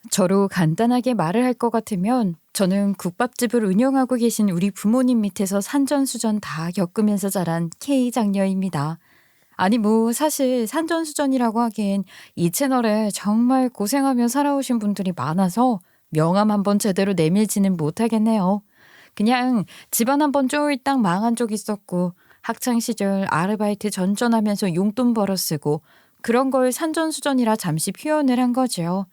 저로 간단하게 말을 할 것 같으면 저는 국밥집을 운영하고 계신 우리 부모님 밑에서 산전수전 다 겪으면서 자란 K 장녀입니다. 아니 사실 산전수전이라고 하기엔 이 채널에 정말 고생하며 살아오신 분들이 많아서 명함 한번 제대로 내밀지는 못하겠네요. 그냥 집안 한번 쫄딱 망한 적 있었고 학창 시절 아르바이트 전전하면서 용돈 벌어 쓰고 그런 걸 산전수전이라 잠시 표현을 한 거죠.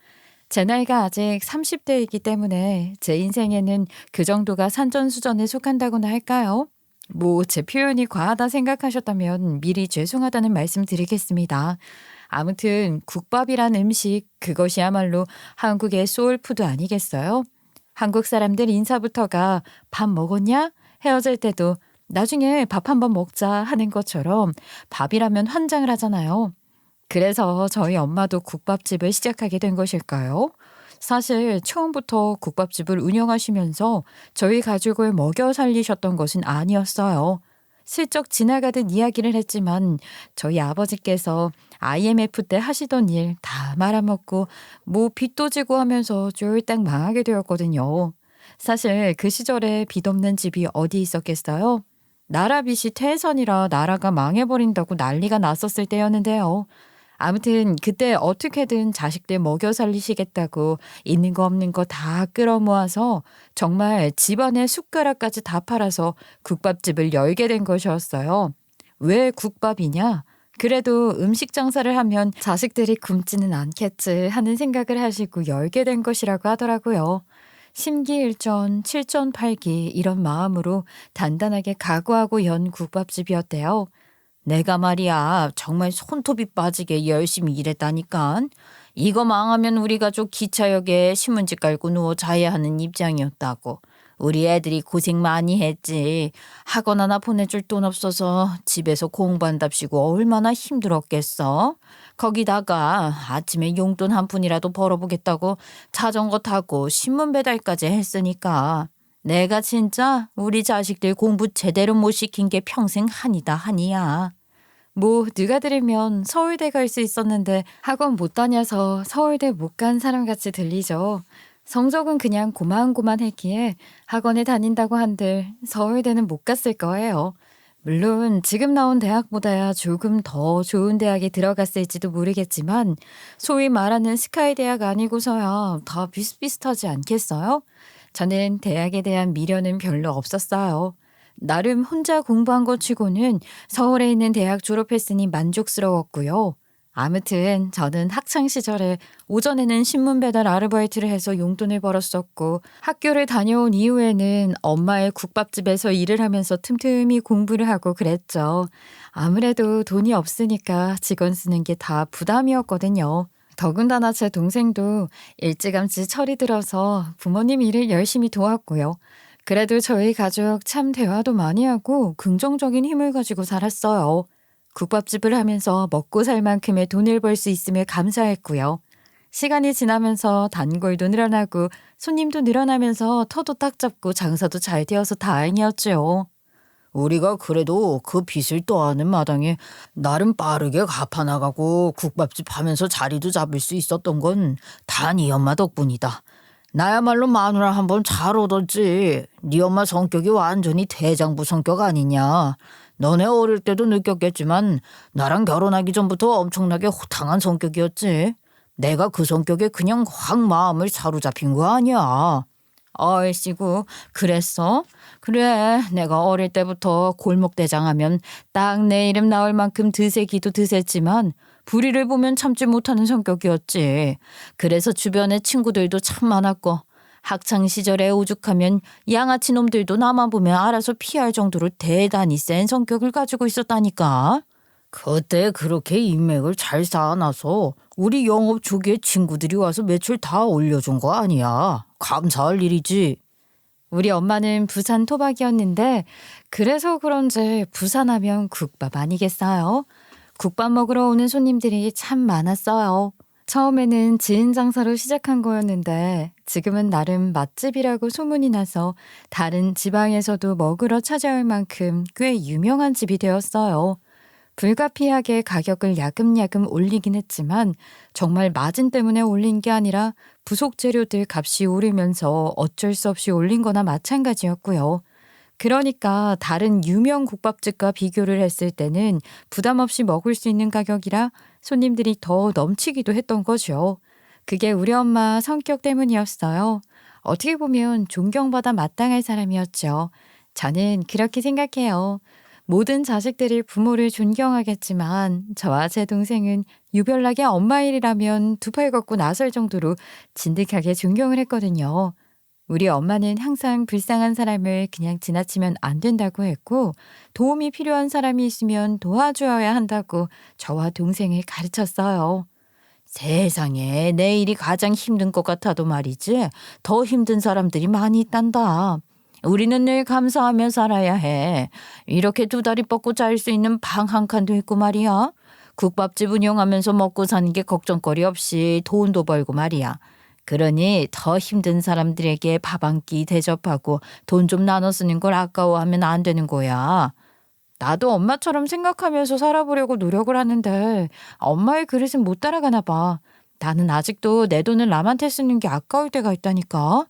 제 나이가 아직 30대이기 때문에 제 인생에는 그 정도가 산전수전에 속한다고나 할까요? 제 표현이 과하다 생각하셨다면 미리 죄송하다는 말씀 드리겠습니다. 아무튼 국밥이란 음식, 그것이야말로 한국의 소울푸드 아니겠어요? 한국 사람들 인사부터가 밥 먹었냐? 헤어질 때도 나중에 밥 한번 먹자 하는 것처럼 밥이라면 환장을 하잖아요. 그래서 저희 엄마도 국밥집을 시작하게 된 것일까요? 사실 처음부터 국밥집을 운영하시면서 저희 가족을 먹여 살리셨던 것은 아니었어요. 슬쩍 지나가듯 이야기를 했지만 저희 아버지께서 IMF 때 하시던 일 다 말아먹고 빚도 지고 하면서 쫄딱 망하게 되었거든요. 사실 그 시절에 빚 없는 집이 어디 있었겠어요? 나라 빚이 태산이라 나라가 망해버린다고 난리가 났었을 때였는데요. 아무튼 그때 어떻게든 자식들 먹여 살리시겠다고 있는 거 없는 거 다 끌어모아서 정말 집안의 숟가락까지 다 팔아서 국밥집을 열게 된 것이었어요. 왜 국밥이냐? 그래도 음식 장사를 하면 자식들이 굶지는 않겠지 하는 생각을 하시고 열게 된 것이라고 하더라고요. 심기일전, 칠전팔기 이런 마음으로 단단하게 각오하고 연 국밥집이었대요. 내가 말이야 정말 손톱이 빠지게 열심히 일했다니깐. 이거 망하면 우리 가족 기차역에 신문지 깔고 누워 자야 하는 입장이었다고. 우리 애들이 고생 많이 했지. 학원 하나 보내줄 돈 없어서 집에서 공부한답시고 얼마나 힘들었겠어. 거기다가 아침에 용돈 한 푼이라도 벌어보겠다고 자전거 타고 신문 배달까지 했으니까. 내가 진짜 우리 자식들 공부 제대로 못 시킨 게 평생 한이다 한이야. 누가 들으면 서울대 갈 수 있었는데 학원 못 다녀서 서울대 못 간 사람같이 들리죠. 성적은 그냥 고만고만했기에 학원에 다닌다고 한들 서울대는 못 갔을 거예요. 물론 지금 나온 대학보다야 조금 더 좋은 대학에 들어갔을지도 모르겠지만 소위 말하는 스카이 대학 아니고서야 다 비슷비슷하지 않겠어요? 저는 대학에 대한 미련은 별로 없었어요. 나름 혼자 공부한 것 치고는 서울에 있는 대학 졸업했으니 만족스러웠고요. 아무튼 저는 학창 시절에 오전에는 신문 배달 아르바이트를 해서 용돈을 벌었었고 학교를 다녀온 이후에는 엄마의 국밥집에서 일을 하면서 틈틈이 공부를 하고 그랬죠. 아무래도 돈이 없으니까 직원 쓰는 게 다 부담이었거든요. 더군다나 제 동생도 일찌감치 철이 들어서 부모님 일을 열심히 도왔고요. 그래도 저희 가족 참 대화도 많이 하고 긍정적인 힘을 가지고 살았어요. 국밥집을 하면서 먹고 살 만큼의 돈을 벌 수 있음에 감사했고요. 시간이 지나면서 단골도 늘어나고 손님도 늘어나면서 터도 딱 잡고 장사도 잘 되어서 다행이었죠. 우리가 그래도 그 빚을 떠안은 마당에 나름 빠르게 갚아나가고 국밥집 하면서 자리도 잡을 수 있었던 건 다 네 엄마 덕분이다. 나야말로 마누라 한번 잘 얻었지. 네 엄마 성격이 완전히 대장부 성격 아니냐. 너네 어릴 때도 느꼈겠지만 나랑 결혼하기 전부터 엄청나게 호탕한 성격이었지. 내가 그 성격에 그냥 확 마음을 사로잡힌 거 아니야. 얼씨구 그랬어? 그래 내가 어릴 때부터 골목대장 하면 딱 내 이름 나올 만큼 드세기도 드셌지만 불의를 보면 참지 못하는 성격이었지. 그래서 주변에 친구들도 참 많았고 학창 시절에 오죽하면 양아치 놈들도 나만 보면 알아서 피할 정도로 대단히 센 성격을 가지고 있었다니까. 그때 그렇게 인맥을 잘 쌓아놔서 우리 영업 초기에 친구들이 와서 매출 다 올려준 거 아니야. 감사할 일이지. 우리 엄마는 부산 토박이었는데 그래서 그런지 부산하면 국밥 아니겠어요? 국밥 먹으러 오는 손님들이 참 많았어요. 처음에는 지인 장사로 시작한 거였는데 지금은 나름 맛집이라고 소문이 나서 다른 지방에서도 먹으러 찾아올 만큼 꽤 유명한 집이 되었어요. 불가피하게 가격을 야금야금 올리긴 했지만 정말 마진 때문에 올린 게 아니라 부속 재료들 값이 오르면서 어쩔 수 없이 올린 거나 마찬가지였고요. 그러니까 다른 유명 국밥집과 비교를 했을 때는 부담 없이 먹을 수 있는 가격이라 손님들이 더 넘치기도 했던 거죠. 그게 우리 엄마 성격 때문이었어요. 어떻게 보면 존경받아 마땅할 사람이었죠. 저는 그렇게 생각해요. 모든 자식들이 부모를 존경하겠지만 저와 제 동생은 유별나게 엄마 일이라면 두 팔 걷고 나설 정도로 진득하게 존경을 했거든요. 우리 엄마는 항상 불쌍한 사람을 그냥 지나치면 안 된다고 했고 도움이 필요한 사람이 있으면 도와줘야 한다고 저와 동생을 가르쳤어요. 세상에 내 일이 가장 힘든 것 같아도 말이지 더 힘든 사람들이 많이 있단다. 우리는 늘 감사하며 살아야 해. 이렇게 두 다리 뻗고 잘 수 있는 방 한 칸도 있고 말이야. 국밥집 운영하면서 먹고 사는 게 걱정거리 없이 돈도 벌고 말이야. 그러니 더 힘든 사람들에게 밥 한 끼 대접하고 돈 좀 나눠 쓰는 걸 아까워하면 안 되는 거야. 나도 엄마처럼 생각하면서 살아보려고 노력을 하는데 엄마의 그릇은 못 따라가나 봐. 나는 아직도 내 돈을 남한테 쓰는 게 아까울 때가 있다니까.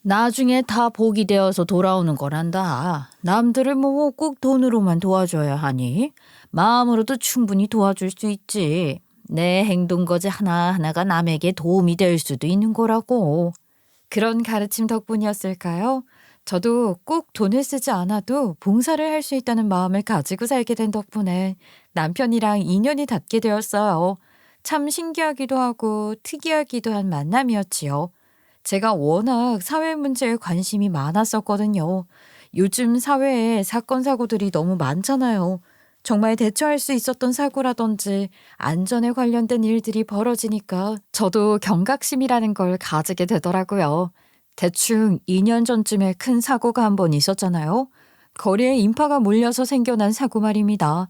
나중에 다 복이 되어서 돌아오는 거란다. 남들을 뭐 꼭 돈으로만 도와줘야 하니? 마음으로도 충분히 도와줄 수 있지. 내 행동거지 하나하나가 남에게 도움이 될 수도 있는 거라고. 그런 가르침 덕분이었을까요? 저도 꼭 돈을 쓰지 않아도 봉사를 할 수 있다는 마음을 가지고 살게 된 덕분에 남편이랑 인연이 닿게 되었어요. 참 신기하기도 하고 특이하기도 한 만남이었지요. 제가 워낙 사회 문제에 관심이 많았었거든요. 요즘 사회에 사건, 사고들이 너무 많잖아요. 정말 대처할 수 있었던 사고라든지 안전에 관련된 일들이 벌어지니까 저도 경각심이라는 걸 가지게 되더라고요. 대충 2년 전쯤에 큰 사고가 한 번 있었잖아요. 거리에 인파가 몰려서 생겨난 사고 말입니다.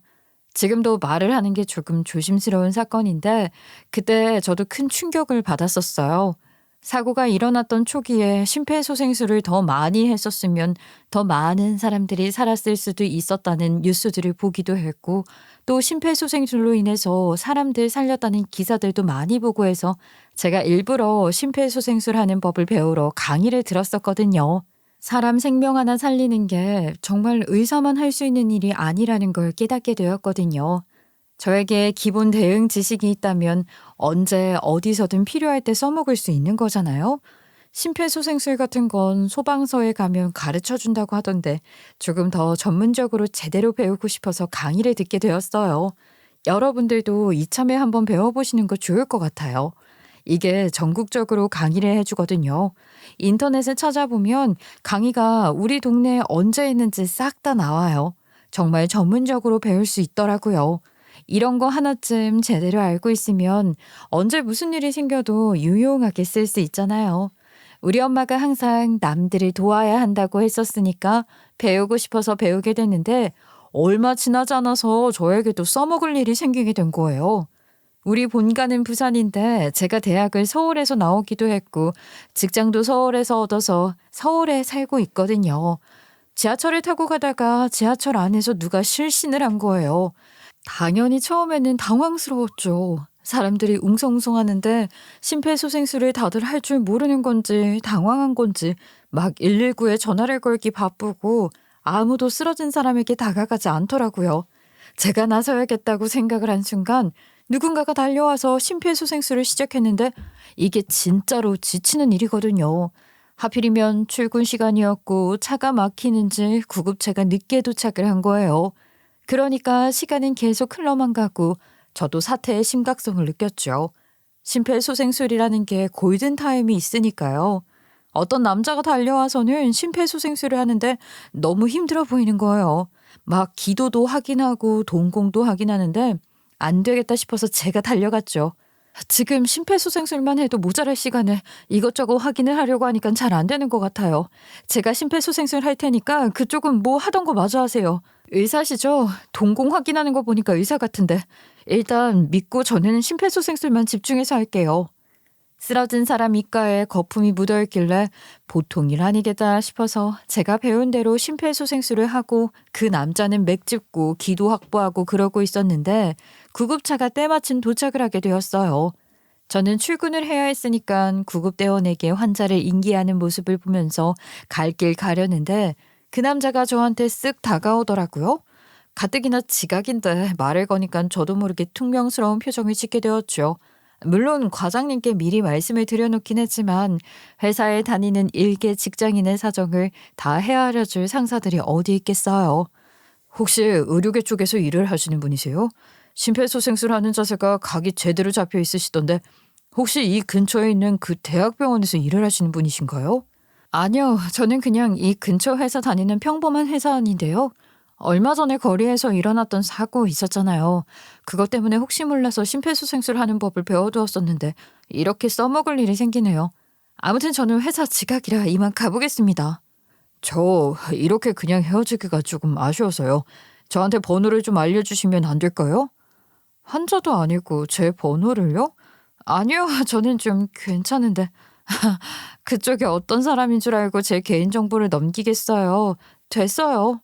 지금도 말을 하는 게 조금 조심스러운 사건인데 그때 저도 큰 충격을 받았었어요. 사고가 일어났던 초기에 심폐소생술을 더 많이 했었으면 더 많은 사람들이 살았을 수도 있었다는 뉴스들을 보기도 했고 또 심폐소생술로 인해서 사람들 살렸다는 기사들도 많이 보고 해서 제가 일부러 심폐소생술 하는 법을 배우러 강의를 들었었거든요. 사람 생명 하나 살리는 게 정말 의사만 할 수 있는 일이 아니라는 걸 깨닫게 되었거든요. 저에게 기본 대응 지식이 있다면 언제 어디서든 필요할 때 써먹을 수 있는 거잖아요. 심폐소생술 같은 건 소방서에 가면 가르쳐 준다고 하던데 조금 더 전문적으로 제대로 배우고 싶어서 강의를 듣게 되었어요. 여러분들도 이참에 한번 배워보시는 거 좋을 것 같아요. 이게 전국적으로 강의를 해주거든요. 인터넷에 찾아보면 강의가 우리 동네에 언제 있는지 싹 다 나와요. 정말 전문적으로 배울 수 있더라고요. 이런 거 하나쯤 제대로 알고 있으면 언제 무슨 일이 생겨도 유용하게 쓸 수 있잖아요. 우리 엄마가 항상 남들을 도와야 한다고 했었으니까 배우고 싶어서 배우게 됐는데 얼마 지나지 않아서 저에게도 써먹을 일이 생기게 된 거예요. 우리 본가는 부산인데 제가 대학을 서울에서 나오기도 했고 직장도 서울에서 얻어서 서울에 살고 있거든요. 지하철을 타고 가다가 지하철 안에서 누가 실신을 한 거예요. 당연히 처음에는 당황스러웠죠. 사람들이 웅성웅성하는데 심폐소생술을 다들 할 줄 모르는 건지 당황한 건지 막 119에 전화를 걸기 바쁘고 아무도 쓰러진 사람에게 다가가지 않더라고요. 제가 나서야겠다고 생각을 한 순간 누군가가 달려와서 심폐소생술을 시작했는데 이게 진짜로 지치는 일이거든요. 하필이면 출근 시간이었고 차가 막히는지 구급차가 늦게 도착을 한 거예요. 그러니까 시간은 계속 흘러만 가고 저도 사태의 심각성을 느꼈죠. 심폐소생술이라는 게 골든타임이 있으니까요. 어떤 남자가 달려와서는 심폐소생술을 하는데 너무 힘들어 보이는 거예요. 막 기도도 하긴 하고 동공도 하긴 하는데 안 되겠다 싶어서 제가 달려갔죠. 지금 심폐소생술만 해도 모자랄 시간에 이것저것 확인을 하려고 하니까 잘 안 되는 것 같아요. 제가 심폐소생술 할 테니까 그쪽은 뭐 하던 거 마저 하세요. 의사시죠? 동공 확인하는 거 보니까 의사 같은데. 일단 믿고 저는 심폐소생술만 집중해서 할게요. 쓰러진 사람 입가에 거품이 묻어있길래 보통 일 아니겠다 싶어서 제가 배운 대로 심폐소생술을 하고 그 남자는 맥집고 기도 확보하고 그러고 있었는데 구급차가 때마침 도착을 하게 되었어요. 저는 출근을 해야 했으니까 구급대원에게 환자를 인계하는 모습을 보면서 갈 길 가려는데 그 남자가 저한테 쓱 다가오더라고요. 가뜩이나 지각인데 말을 거니까 저도 모르게 퉁명스러운 표정을 짓게 되었죠. 물론 과장님께 미리 말씀을 드려놓긴 했지만 회사에 다니는 일개 직장인의 사정을 다 헤아려 줄 상사들이 어디 있겠어요. 혹시 의료계 쪽에서 일을 하시는 분이세요? 심폐소생술하는 자세가 각이 제대로 잡혀 있으시던데 혹시 이 근처에 있는 그 대학병원에서 일을 하시는 분이신가요? 아니요, 저는 그냥 이 근처 회사 다니는 평범한 회사원인데요. 얼마 전에 거리에서 일어났던 사고 있었잖아요. 그것 때문에 혹시 몰라서 심폐소생술 하는 법을 배워두었었는데 이렇게 써먹을 일이 생기네요. 아무튼 저는 회사 지각이라 이만 가보겠습니다. 저 이렇게 그냥 헤어지기가 조금 아쉬워서요. 저한테 번호를 좀 알려주시면 안 될까요? 환자도 아니고 제 번호를요? 아니요, 저는 좀 괜찮은데. 그쪽에 어떤 사람인 줄 알고 제 개인정보를 넘기겠어요. 됐어요.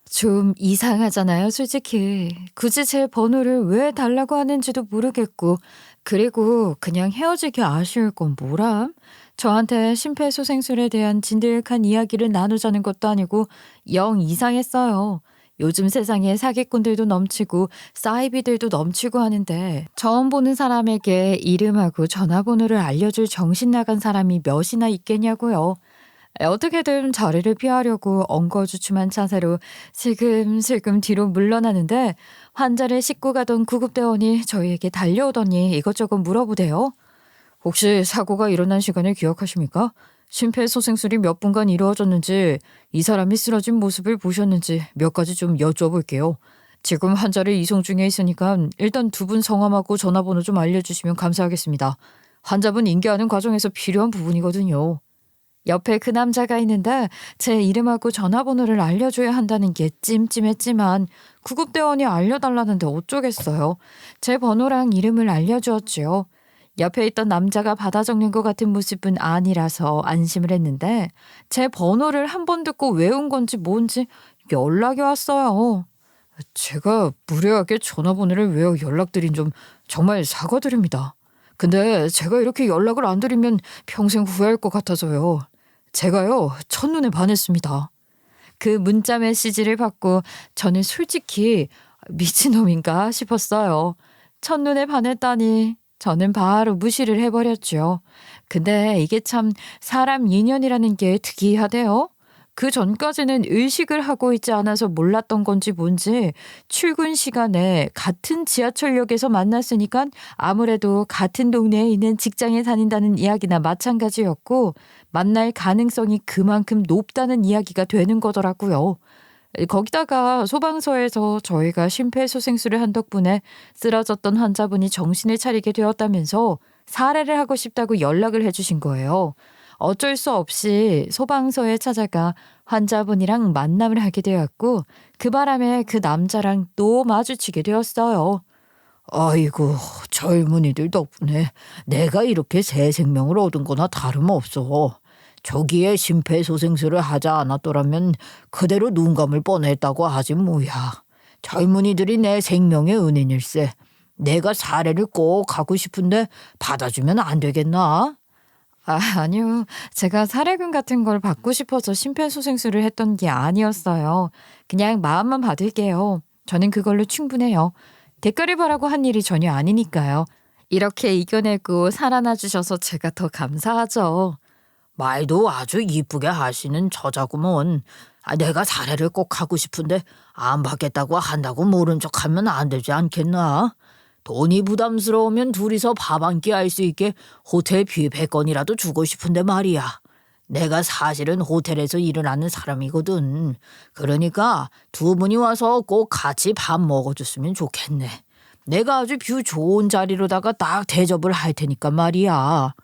좀 이상하잖아요, 솔직히. 굳이 제 번호를 왜 달라고 하는지도 모르겠고. 그리고 그냥 헤어지기 아쉬울 건 뭐람? 저한테 심폐소생술에 대한 진득한 이야기를 나누자는 것도 아니고 영 이상했어요. 요즘 세상에 사기꾼들도 넘치고 사이비들도 넘치고 하는데 처음 보는 사람에게 이름하고 전화번호를 알려줄 정신 나간 사람이 몇이나 있겠냐고요. 어떻게든 자리를 피하려고 엉거주춤한 자세로 슬금슬금 뒤로 물러나는데 환자를 싣고 가던 구급대원이 저희에게 달려오더니 이것저것 물어보대요. 혹시 사고가 일어난 시간을 기억하십니까? 심폐소생술이 몇 분간 이루어졌는지, 이 사람이 쓰러진 모습을 보셨는지 몇 가지 좀 여쭤볼게요. 지금 환자를 이송 중에 있으니까 일단 두 분 성함하고 전화번호 좀 알려주시면 감사하겠습니다. 환자분 인계하는 과정에서 필요한 부분이거든요. 옆에 그 남자가 있는데 제 이름하고 전화번호를 알려줘야 한다는 게 찜찜했지만 구급대원이 알려달라는데 어쩌겠어요. 제 번호랑 이름을 알려주었지요. 옆에 있던 남자가 받아 적는 것 같은 모습은 아니라서 안심을 했는데 제 번호를 한 번 듣고 외운 건지 뭔지 연락이 왔어요. 제가 무례하게 전화번호를 외워 연락드린 점 정말 사과드립니다. 근데 제가 이렇게 연락을 안 드리면 평생 후회할 것 같아서요. 제가요, 첫눈에 반했습니다. 그 문자 메시지를 받고 저는 솔직히 미친놈인가 싶었어요. 첫눈에 반했다니 저는 바로 무시를 해버렸죠. 근데 이게 참 사람 인연이라는 게 특이하대요. 그 전까지는 의식을 하고 있지 않아서 몰랐던 건지 뭔지 출근 시간에 같은 지하철역에서 만났으니까 아무래도 같은 동네에 있는 직장에 다닌다는 이야기나 마찬가지였고 만날 가능성이 그만큼 높다는 이야기가 되는 거더라고요. 거기다가 소방서에서 저희가 심폐소생술을 한 덕분에 쓰러졌던 환자분이 정신을 차리게 되었다면서 사례를 하고 싶다고 연락을 해주신 거예요. 어쩔 수 없이 소방서에 찾아가 환자분이랑 만남을 하게 되었고 그 바람에 그 남자랑 또 마주치게 되었어요. 아이고, 젊은이들 덕분에 내가 이렇게 새 생명을 얻은 거나 다름없어. 저기에 심폐소생술을 하지 않았더라면 그대로 눈 감을 뻔했다고 하지 뭐야. 젊은이들이 내 생명의 은인일세. 내가 사례를 꼭 하고 싶은데 받아주면 안 되겠나? 아니요. 제가 사례금 같은 걸 받고 싶어서 심폐소생술을 했던 게 아니었어요. 그냥 마음만 받을게요. 저는 그걸로 충분해요. 대가를 바라고 한 일이 전혀 아니니까요. 이렇게 이겨내고 살아나 주셔서 제가 더 감사하죠. 말도 아주 이쁘게 하시는 저자구먼. 내가 사례를 꼭 하고 싶은데 안 받겠다고 한다고 모른 척하면 안 되지 않겠나? 돈이 부담스러우면 둘이서 밥 한 끼 할 수 있게 호텔 뷔 100건이라도 주고 싶은데 말이야. 내가 사실은 호텔에서 일을 하는 사람이거든. 그러니까 두 분이 와서 꼭 같이 밥 먹어줬으면 좋겠네. 내가 아주 뷰 좋은 자리로다가 딱 대접을 할 테니까 말이야.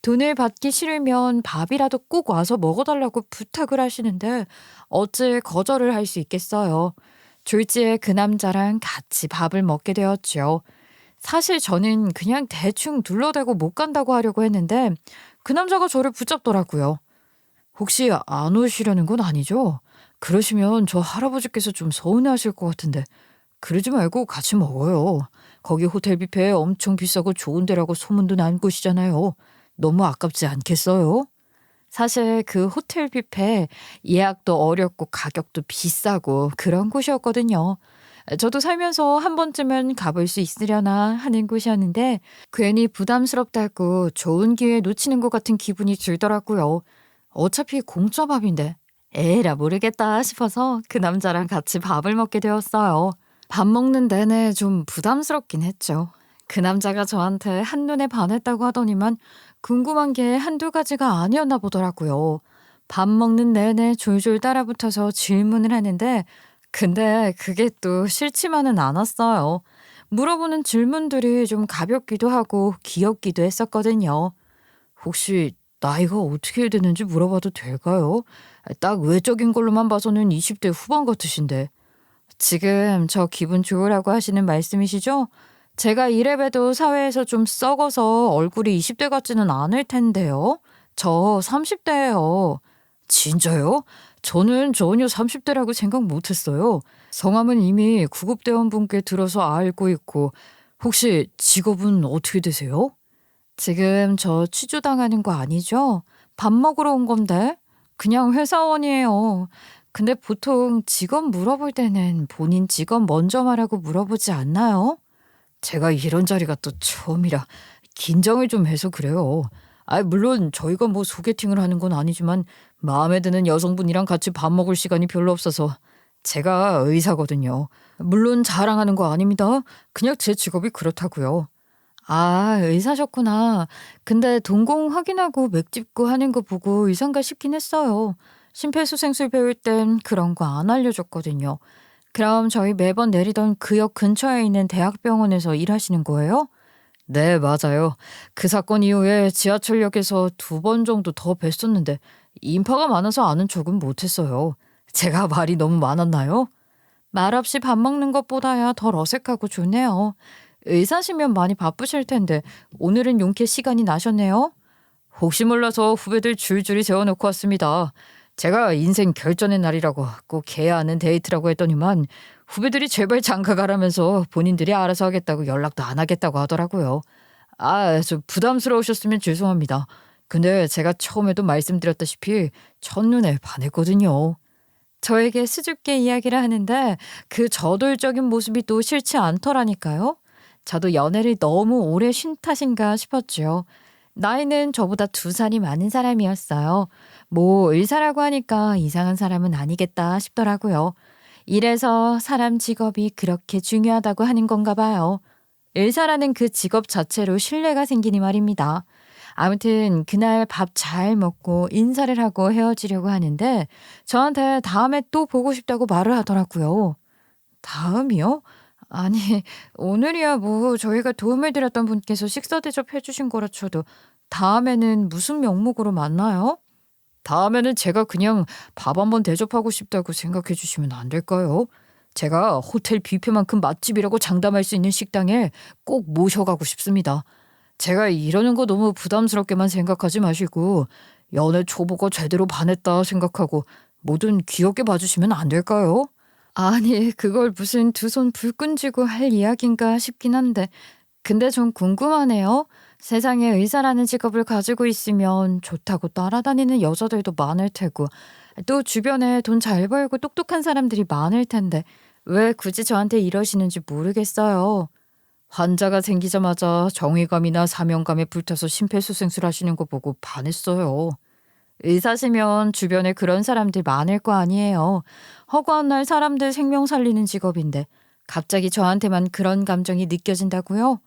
돈을 받기 싫으면 밥이라도 꼭 와서 먹어달라고 부탁을 하시는데 어찌 거절을 할 수 있겠어요. 졸지에 그 남자랑 같이 밥을 먹게 되었죠. 사실 저는 그냥 대충 둘러대고 못 간다고 하려고 했는데 그 남자가 저를 붙잡더라고요. 혹시 안 오시려는 건 아니죠? 그러시면 저 할아버지께서 좀 서운해하실 것 같은데 그러지 말고 같이 먹어요. 거기 호텔 뷔페 엄청 비싸고 좋은 데라고 소문도 난 곳이잖아요. 너무 아깝지 않겠어요? 사실 그 호텔 뷔페 예약도 어렵고 가격도 비싸고 그런 곳이었거든요. 저도 살면서 한 번쯤은 가볼 수 있으려나 하는 곳이었는데 괜히 부담스럽다고 좋은 기회 놓치는 것 같은 기분이 들더라고요. 어차피 공짜 밥인데 에라 모르겠다 싶어서 그 남자랑 같이 밥을 먹게 되었어요. 밥 먹는 내내 좀 부담스럽긴 했죠. 그 남자가 저한테 한눈에 반했다고 하더니만 궁금한 게 한두 가지가 아니었나 보더라고요. 밥 먹는 내내 졸졸 따라붙어서 질문을 하는데 근데 그게 또 싫지만은 않았어요. 물어보는 질문들이 좀 가볍기도 하고 귀엽기도 했었거든요. 혹시 나이가 어떻게 되는지 물어봐도 될까요? 딱 외적인 걸로만 봐서는 20대 후반 같으신데. 지금 저 기분 좋으라고 하시는 말씀이시죠? 제가 이래봬도 사회에서 좀 썩어서 얼굴이 20대 같지는 않을 텐데요. 저 30대예요. 진짜요? 저는 전혀 30대라고 생각 못했어요. 성함은 이미 구급대원분께 들어서 알고 있고 혹시 직업은 어떻게 되세요? 지금 저 취조당하는 거 아니죠? 밥 먹으러 온 건데. 그냥 회사원이에요. 근데 보통 직업 물어볼 때는 본인 직업 먼저 말하고 물어보지 않나요? 제가 이런 자리가 또 처음이라 긴장을 좀 해서 그래요. 물론 저희가 뭐 소개팅을 하는 건 아니지만 마음에 드는 여성분이랑 같이 밥 먹을 시간이 별로 없어서 제가 의사거든요. 물론 자랑하는 거 아닙니다. 그냥 제 직업이 그렇다고요. 아, 의사셨구나. 근데 동공 확인하고 맥 짚고 하는 거 보고 의사인가 싶긴 했어요. 심폐소생술 배울 땐 그런 거 안 알려줬거든요. 그럼 저희 매번 내리던 그 역 근처에 있는 대학병원에서 일하시는 거예요? 네, 맞아요. 그 사건 이후에 지하철역에서 두 번 정도 더 뵀었는데 인파가 많아서 아는 척은 못했어요. 제가 말이 너무 많았나요? 말없이 밥 먹는 것보다야 덜 어색하고 좋네요. 의사시면 많이 바쁘실 텐데 오늘은 용케 시간이 나셨네요. 혹시 몰라서 후배들 줄줄이 재워놓고 왔습니다. 제가 인생 결전의 날이라고 꼭 해야 하는 데이트라고 했더니만 후배들이 제발 장가 가라면서 본인들이 알아서 하겠다고 연락도 안 하겠다고 하더라고요. 좀 부담스러우셨으면 죄송합니다. 근데 제가 처음에도 말씀드렸다시피 첫눈에 반했거든요. 저에게 수줍게 이야기를 하는데 그 저돌적인 모습이 또 싫지 않더라니까요. 저도 연애를 너무 오래 쉰 탓인가 싶었죠. 나이는 저보다 2살이 많은 사람이었어요. 뭐 의사라고 하니까 이상한 사람은 아니겠다 싶더라고요. 이래서 사람 직업이 그렇게 중요하다고 하는 건가 봐요. 의사라는 그 직업 자체로 신뢰가 생기니 말입니다. 아무튼 그날 밥 잘 먹고 인사를 하고 헤어지려고 하는데 저한테 다음에 또 보고 싶다고 말을 하더라고요. 다음이요? 아니, 오늘이야 뭐 저희가 도움을 드렸던 분께서 식사 대접해 주신 거라 쳐도 다음에는 무슨 명목으로 만나요? 다음에는 제가 그냥 밥 한번 대접하고 싶다고 생각해 주시면 안 될까요? 제가 호텔 뷔페만큼 맛집이라고 장담할 수 있는 식당에 꼭 모셔가고 싶습니다. 제가 이러는 거 너무 부담스럽게만 생각하지 마시고 연애 초보가 제대로 반했다 생각하고 뭐든 귀엽게 봐주시면 안 될까요? 아니, 그걸 무슨 두 손 불끈 쥐고 할 이야기인가 싶긴 한데 근데 좀 궁금하네요. 세상에 의사라는 직업을 가지고 있으면 좋다고 따라다니는 여자들도 많을 테고 또 주변에 돈 잘 벌고 똑똑한 사람들이 많을 텐데 왜 굳이 저한테 이러시는지 모르겠어요. 환자가 생기자마자 정의감이나 사명감에 불타서 심폐소생술 하시는 거 보고 반했어요. 의사시면 주변에 그런 사람들 많을 거 아니에요. 허구한 날 사람들 생명 살리는 직업인데 갑자기 저한테만 그런 감정이 느껴진다고요?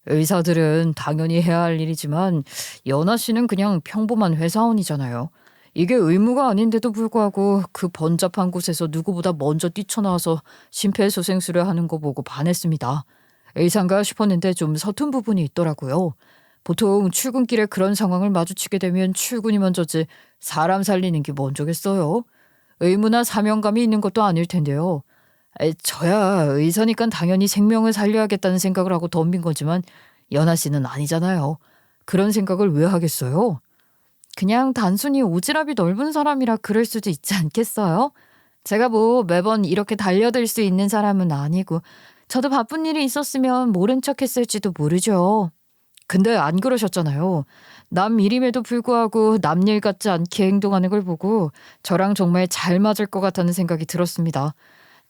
의사들은 당연히 해야 할 일이지만 연아 씨는 그냥 평범한 회사원이잖아요. 이게 의무가 아닌데도 불구하고 그 번잡한 곳에서 누구보다 먼저 뛰쳐나와서 심폐소생술을 하는 거 보고 반했습니다. 의사인가 싶었는데 좀 서툰 부분이 있더라고요. 보통 출근길에 그런 상황을 마주치게 되면 출근이 먼저지 사람 살리는 게 먼저겠어요. 의무나 사명감이 있는 것도 아닐 텐데요. 저야 의사니까 당연히 생명을 살려야겠다는 생각을 하고 덤빈 거지만 연하 씨는 아니잖아요. 그런 생각을 왜 하겠어요? 그냥 단순히 오지랖이 넓은 사람이라 그럴 수도 있지 않겠어요? 제가 뭐 매번 이렇게 달려들 수 있는 사람은 아니고 저도 바쁜 일이 있었으면 모른 척 했을지도 모르죠. 근데 안 그러셨잖아요. 남 일임에도 불구하고 남 일 같지 않게 행동하는 걸 보고 저랑 정말 잘 맞을 것 같다는 생각이 들었습니다.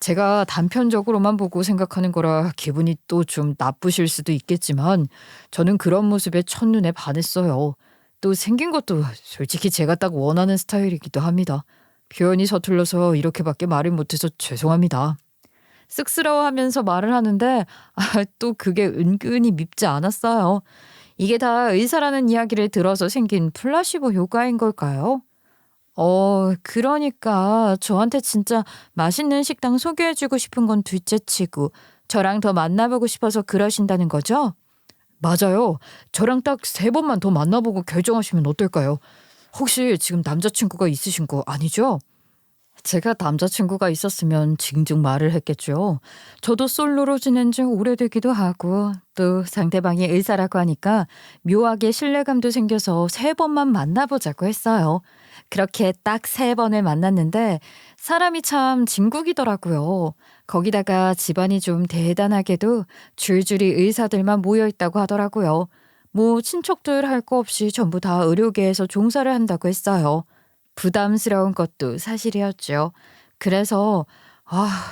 제가 단편적으로만 보고 생각하는 거라 기분이 또 좀 나쁘실 수도 있겠지만 저는 그런 모습에 첫눈에 반했어요. 또 생긴 것도 솔직히 제가 딱 원하는 스타일이기도 합니다. 표현이 서툴러서 이렇게밖에 말을 못해서 죄송합니다. 쑥스러워하면서 말을 하는데 또 그게 은근히 밉지 않았어요. 이게 다 의사라는 이야기를 들어서 생긴 플라시보 효과인 걸까요? 그러니까 저한테 진짜 맛있는 식당 소개해주고 싶은 건 둘째치고 저랑 더 만나보고 싶어서 그러신다는 거죠? 맞아요. 저랑 딱 3번만 더 만나보고 결정하시면 어떨까요? 혹시 지금 남자친구가 있으신 거 아니죠? 제가 남자친구가 있었으면 징징 말을 했겠죠. 저도 솔로로 지낸 지 오래되기도 하고 또 상대방이 의사라고 하니까 묘하게 신뢰감도 생겨서 3번만 만나보자고 했어요. 그렇게 딱 3번을 만났는데 사람이 참 진국이더라고요. 거기다가 집안이 좀 대단하게도 줄줄이 의사들만 모여 있다고 하더라고요. 뭐 친척들 할 거 없이 전부 다 의료계에서 종사를 한다고 했어요. 부담스러운 것도 사실이었죠. 그래서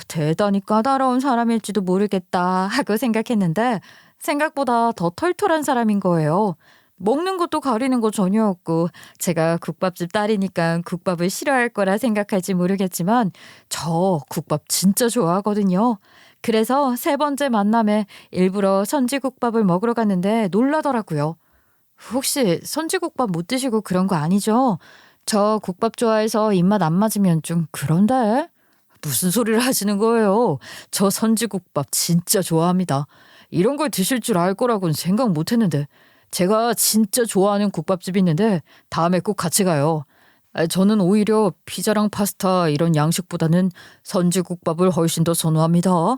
대단히 까다로운 사람일지도 모르겠다 하고 생각했는데 생각보다 더 털털한 사람인 거예요. 먹는 것도 가리는 거 전혀 없고 제가 국밥집 딸이니까 국밥을 싫어할 거라 생각할지 모르겠지만 저 국밥 진짜 좋아하거든요. 그래서 3번째 만남에 일부러 선지국밥을 먹으러 갔는데 놀라더라고요. 혹시 선지국밥 못 드시고 그런 거 아니죠? 저 국밥 좋아해서 입맛 안 맞으면 좀 그런데? 무슨 소리를 하시는 거예요? 저 선지국밥 진짜 좋아합니다. 이런 걸 드실 줄 알 거라고는 생각 못 했는데 제가 진짜 좋아하는 국밥집이 있는데 다음에 꼭 같이 가요. 저는 오히려 피자랑 파스타 이런 양식보다는 선지국밥을 훨씬 더 선호합니다.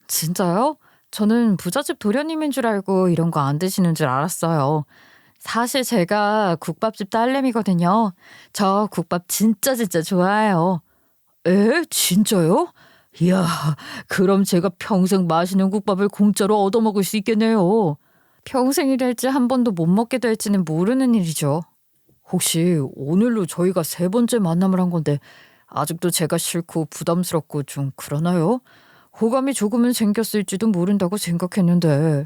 진짜요? 저는 부잣집 도련님인 줄 알고 이런 거 안 드시는 줄 알았어요. 사실 제가 국밥집 딸내미거든요. 저 국밥 진짜 진짜 좋아해요. 에? 진짜요? 이야, 그럼 제가 평생 맛있는 국밥을 공짜로 얻어먹을 수 있겠네요. 평생이 될지 한 번도 못 먹게 될지는 모르는 일이죠. 혹시 오늘로 저희가 3번째 만남을 한 건데 아직도 제가 싫고 부담스럽고 좀 그러나요? 호감이 조금은 생겼을지도 모른다고 생각했는데.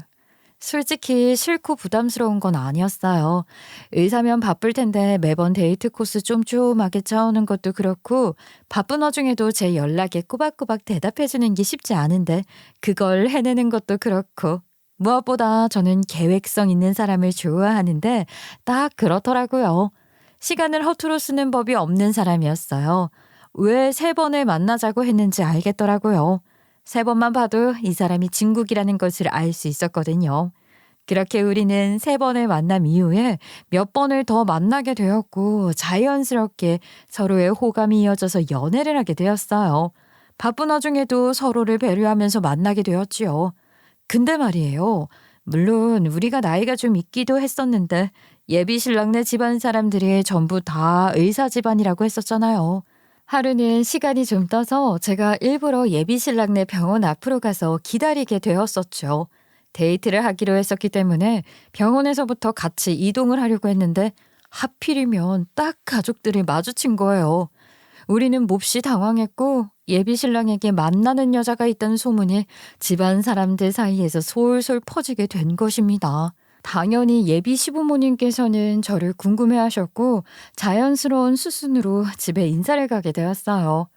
솔직히 싫고 부담스러운 건 아니었어요. 의사면 바쁠 텐데 매번 데이트 코스 쫌쫌하게 짜오는 것도 그렇고 바쁜 와중에도 제 연락에 꼬박꼬박 대답해주는 게 쉽지 않은데 그걸 해내는 것도 그렇고 무엇보다 저는 계획성 있는 사람을 좋아하는데 딱 그렇더라고요. 시간을 허투루 쓰는 법이 없는 사람이었어요. 왜 3번을 만나자고 했는지 알겠더라고요. 3번만 봐도 이 사람이 진국이라는 것을 알 수 있었거든요. 그렇게 우리는 3번을 만남 이후에 몇 번을 더 만나게 되었고 자연스럽게 서로의 호감이 이어져서 연애를 하게 되었어요. 바쁜 와중에도 서로를 배려하면서 만나게 되었지요. 근데 말이에요. 물론 우리가 나이가 좀 있기도 했었는데 예비 신랑네 집안 사람들이 전부 다 의사 집안이라고 했었잖아요. 하루는 시간이 좀 떠서 제가 일부러 예비 신랑네 병원 앞으로 가서 기다리게 되었었죠. 데이트를 하기로 했었기 때문에 병원에서부터 같이 이동을 하려고 했는데 하필이면 딱 가족들이 마주친 거예요. 우리는 몹시 당황했고 예비 신랑에게 만나는 여자가 있다는 소문이 집안 사람들 사이에서 솔솔 퍼지게 된 것입니다. 당연히 예비 시부모님께서는 저를 궁금해하셨고 자연스러운 수순으로 집에 인사를 가게 되었어요.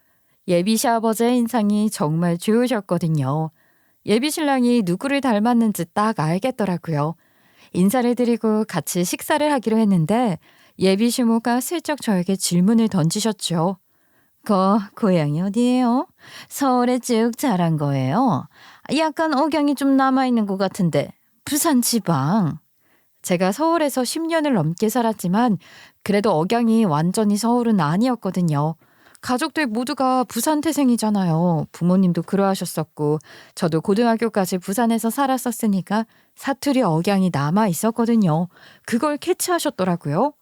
예비 시아버지의 인상이 정말 좋으셨거든요. 예비 신랑이 누구를 닮았는지 딱 알겠더라고요. 인사를 드리고 같이 식사를 하기로 했는데 예비 시모가 슬쩍 저에게 질문을 던지셨죠. 고향이 어디예요? 서울에 쭉 자란 거예요? 약간 억양이 좀 남아있는 것 같은데 부산 지방. 제가 서울에서 10년을 넘게 살았지만 그래도 억양이 완전히 서울은 아니었거든요. 가족들 모두가 부산 태생이잖아요. 부모님도 그러하셨었고 저도 고등학교까지 부산에서 살았었으니까 사투리 억양이 남아 있었거든요. 그걸 캐치하셨더라고요.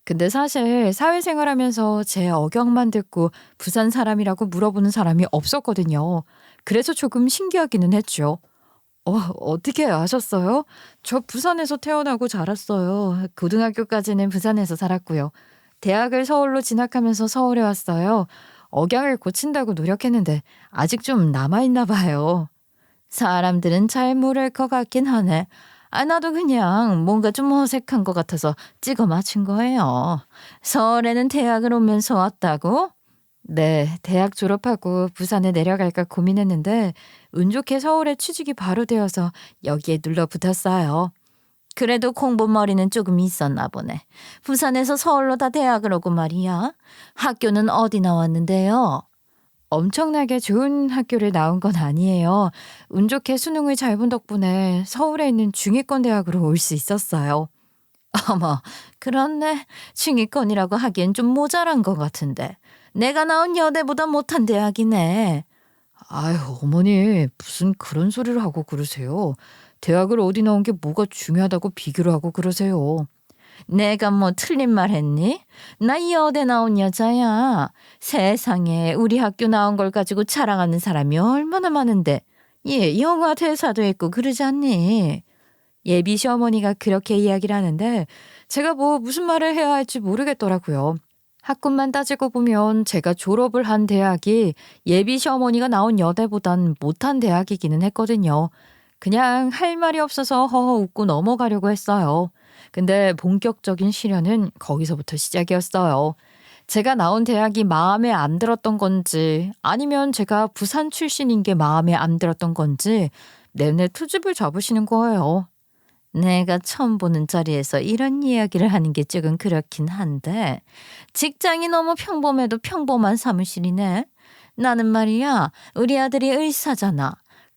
근데 사실 사회생활하면서 제 억양만 듣고 부산 사람이라고 물어보는 사람이 없었거든요. 그래서 조금 신기하기는 했죠. 어떻게 아셨어요? 저 부산에서 태어나고 자랐어요. 고등학교까지는 부산에서 살았고요. 대학을 서울로 진학하면서 서울에 왔어요. 억양을 고친다고 노력했는데 아직 좀 남아있나 봐요. 사람들은 잘 모를 것 같긴 하네. 나도 그냥 뭔가 좀 어색한 것 같아서 찍어 맞춘 거예요. 서울에는 대학을 오면서 왔다고? 네, 대학 졸업하고 부산에 내려갈까 고민했는데 운 좋게 서울에 취직이 바로 되어서 여기에 눌러붙었어요. 그래도 공부머리는 조금 있었나 보네. 부산에서 서울로 다 대학을 오고 말이야. 학교는 어디 나왔는데요? 엄청나게 좋은 학교를 나온 건 아니에요. 운 좋게 수능을 잘 본 덕분에 서울에 있는 중위권 대학으로 올 수 있었어요. 어머, 그렇네. 중위권이라고 하기엔 좀 모자란 것 같은데. 내가 나온 여대보다 못한 대학이네. 아유, 어머니, 무슨 그런 소리를 하고 그러세요? 대학을 어디 나온 게 뭐가 중요하다고 비교를 하고 그러세요? 내가 뭐 틀린 말 했니? 나 여대 나온 여자야. 세상에 우리 학교 나온 걸 가지고 자랑하는 사람이 얼마나 많은데. 영화 대사도 있고 그러지 않니? 예비 시어머니가 그렇게 이야기를 하는데 제가 뭐 무슨 말을 해야 할지 모르겠더라고요. 학군만 따지고 보면 제가 졸업을 한 대학이 예비 시어머니가 나온 여대보단 못한 대학이기는 했거든요. 그냥 할 말이 없어서 허허 웃고 넘어가려고 했어요. 근데 본격적인 시련은 거기서부터 시작이었어요. 제가 나온 대학이 마음에 안 들었던 건지 아니면 제가 부산 출신인 게 마음에 안 들었던 건지 내내 투집을 잡으시는 거예요. 내가 처음 보는 자리에서 이런 이야기를 하는 게 조금 그렇긴 한데 직장이 너무 평범해도 평범한 사무실이네. 나는 말이야 우리 아들이 의사잖아.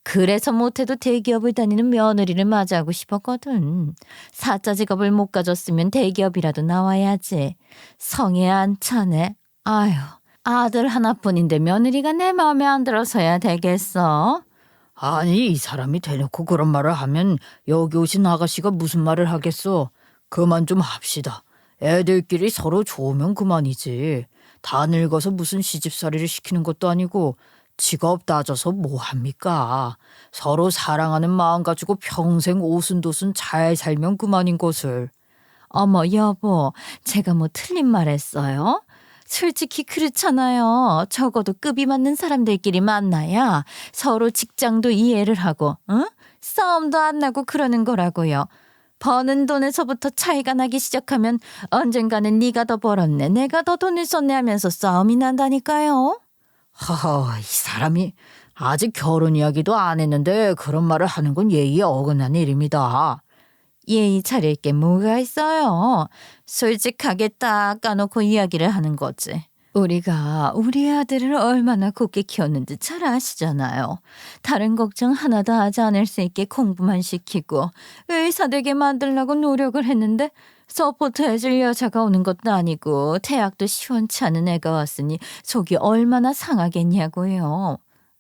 그래서 못해도 대기업을 다니는 며느리를 맞이하고 싶었거든. 사자 직업을 못 가졌으면 대기업이라도 나와야지. 성에 안 차네. 아유, 아들 하나뿐인데 며느리가 내 마음에 안 들어서야 되겠어? 아니, 이 사람이 대놓고 그런 말을 하면 여기 오신 아가씨가 무슨 말을 하겠어. 그만 좀 합시다. 애들끼리 서로 좋으면 그만이지. 다 늙어서 무슨 시집살이를 시키는 것도 아니고 직업 따져서 뭐 합니까? 서로 사랑하는 마음 가지고 평생 오순도순 잘 살면 그만인 것을. 어머 여보, 제가 뭐 틀린 말 했어요? 솔직히 그렇잖아요. 적어도 급이 맞는 사람들끼리 만나야 서로 직장도 이해를 하고 싸움도 안 나고 그러는 거라고요. 버는 돈에서부터 차이가 나기 시작하면 언젠가는 네가 더 벌었네, 내가 더 돈을 썼네 하면서 싸움이 난다니까요. 하하, 이 사람이 아직 결혼 이야기도 안 했는데 그런 말을 하는 건 예의에 어긋난 일입니다. 예의 차릴 게 뭐가 있어요. 솔직하게 딱 까놓고 이야기를 하는 거지. 우리가 우리 아들을 얼마나 곱게 키웠는지 잘 아시잖아요. 다른 걱정 하나도 하지 않을 수 있게 공부만 시키고 의사 되게 만들려고 노력을 했는데 서포트해줄 여자가 오는 것도 아니고 대학도 시원치 않은 애가 왔으니 속이 얼마나 상하겠냐고요.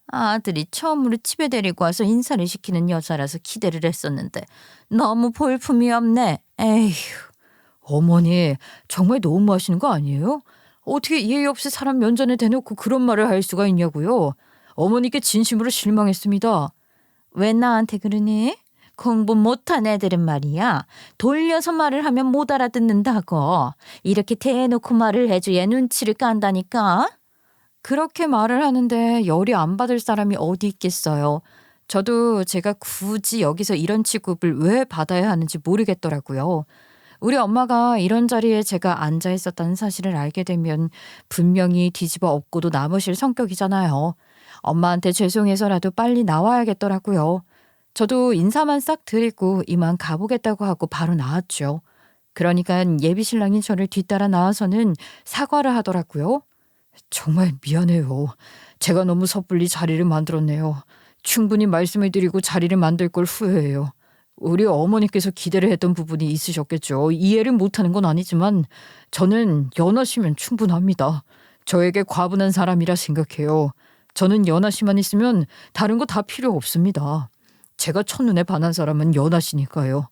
아들이 처음으로 집에 데리고 와서 인사를 시키는 여자라서 기대를 했었는데 너무 볼품이 없네. 에휴. 어머니, 정말 너무하시는 거 아니에요? 어떻게 예의 없이 사람 면전에 대놓고 그런 말을 할 수가 있냐고요. 어머니께 진심으로 실망했습니다. 왜 나한테 그러니? 공부 못한 애들은 말이야. 돌려서 말을 하면 못 알아듣는다고. 이렇게 대놓고 말을 해줘야 눈치를 깐다니까. 그렇게 말을 하는데 열이 안 받을 사람이 어디 있겠어요. 저도 제가 굳이 여기서 이런 취급을 왜 받아야 하는지 모르겠더라고요. 우리 엄마가 이런 자리에 제가 앉아 있었다는 사실을 알게 되면 분명히 뒤집어 엎고도 남으실 성격이잖아요. 엄마한테 죄송해서라도 빨리 나와야겠더라고요. 저도 인사만 싹 드리고 이만 가보겠다고 하고 바로 나왔죠. 그러니까 예비신랑이 저를 뒤따라 나와서는 사과를 하더라고요. 정말 미안해요. 제가 너무 섣불리 자리를 만들었네요. 충분히 말씀을 드리고 자리를 만들 걸 후회해요. 우리 어머니께서 기대를 했던 부분이 있으셨겠죠. 이해를 못하는 건 아니지만 저는 연하시면 충분합니다. 저에게 과분한 사람이라 생각해요. 저는 연하 씨만 있으면 다른 거 다 필요 없습니다. 제가 첫눈에 반한 사람은 연하 씨니까요.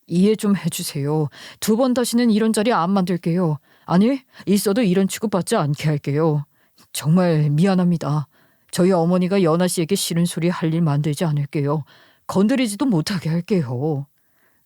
이해 좀 해주세요. 2번 다시는 이런 자리 안 만들게요. 아니, 있어도 이런 취급받지 않게 할게요. 정말 미안합니다. 저희 어머니가 연하 씨에게 싫은 소리 할 일 만들지 않을게요. 건드리지도 못하게 할게요.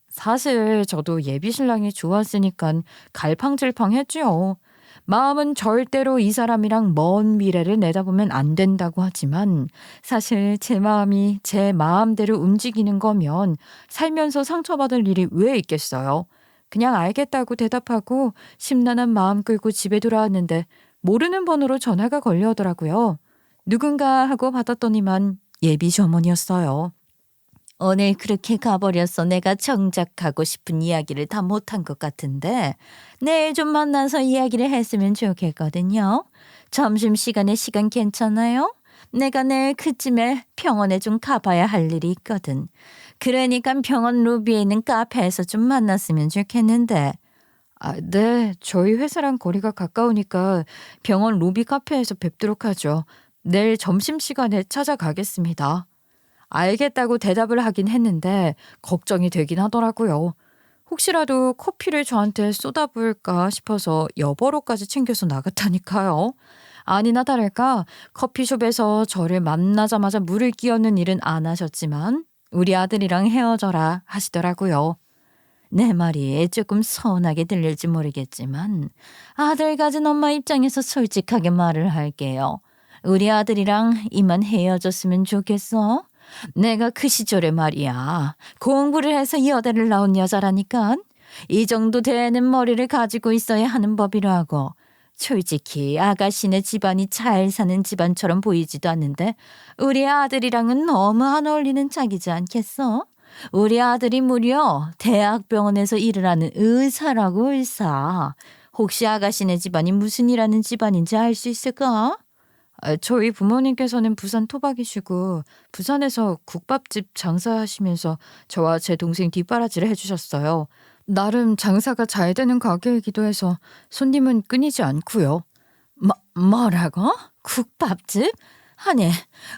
사실 저도 예비 신랑이 좋았으니까 갈팡질팡했지요. 마음은 절대로 이 사람이랑 먼 미래를 내다보면 안 된다고 하지만 사실 제 마음이 제 마음대로 움직이는 거면 살면서 상처받을 일이 왜 있겠어요. 그냥 알겠다고 대답하고 심란한 마음 끌고 집에 돌아왔는데 모르는 번호로 전화가 걸려오더라고요. 누군가 하고 받았더니만 예비 시어머니였어요. 오늘 그렇게 가버렸어. 내가 정작 하고 싶은 이야기를 다 못한 것 같은데 내일 좀 만나서 이야기를 했으면 좋겠거든요. 점심시간에 시간 괜찮아요? 내가 내일 그쯤에 병원에 좀 가봐야 할 일이 있거든. 그러니까 병원 로비에 있는 카페에서 좀 만났으면 좋겠는데. 네. 저희 회사랑 거리가 가까우니까 병원 로비 카페에서 뵙도록 하죠. 내일 점심시간에 찾아가겠습니다. 알겠다고 대답을 하긴 했는데 걱정이 되긴 하더라고요. 혹시라도 커피를 저한테 쏟아부을까 싶어서 여벌옷까지 챙겨서 나갔다니까요. 아니나 다를까 커피숍에서 저를 만나자마자 물을 끼얹는 일은 안 하셨지만 우리 아들이랑 헤어져라 하시더라고요. 내 말이 조금 서운하게 들릴지 모르겠지만 아들 가진 엄마 입장에서 솔직하게 말을 할게요. 우리 아들이랑 이만 헤어졌으면 좋겠어. 내가 그 시절에 말이야. 공부를 해서 여대를 나온 여자라니까. 이 정도 되는 머리를 가지고 있어야 하는 법이라고. 솔직히 아가씨네 집안이 잘 사는 집안처럼 보이지도 않는데 우리 아들이랑은 너무 안 어울리는 짝이지 않겠어? 우리 아들이 무려 대학병원에서 일을 하는 의사라고 의사. 혹시 아가씨네 집안이 무슨 일하는 집안인지 알 수 있을까? 저희 부모님께서는 부산 토박이시고 부산에서 국밥집 장사하시면서 저와 제 동생 뒷바라지를 해주셨어요. 나름 장사가 잘 되는 가게이기도 해서 손님은 끊이지 않고요. 뭐라고? 국밥집? 아니,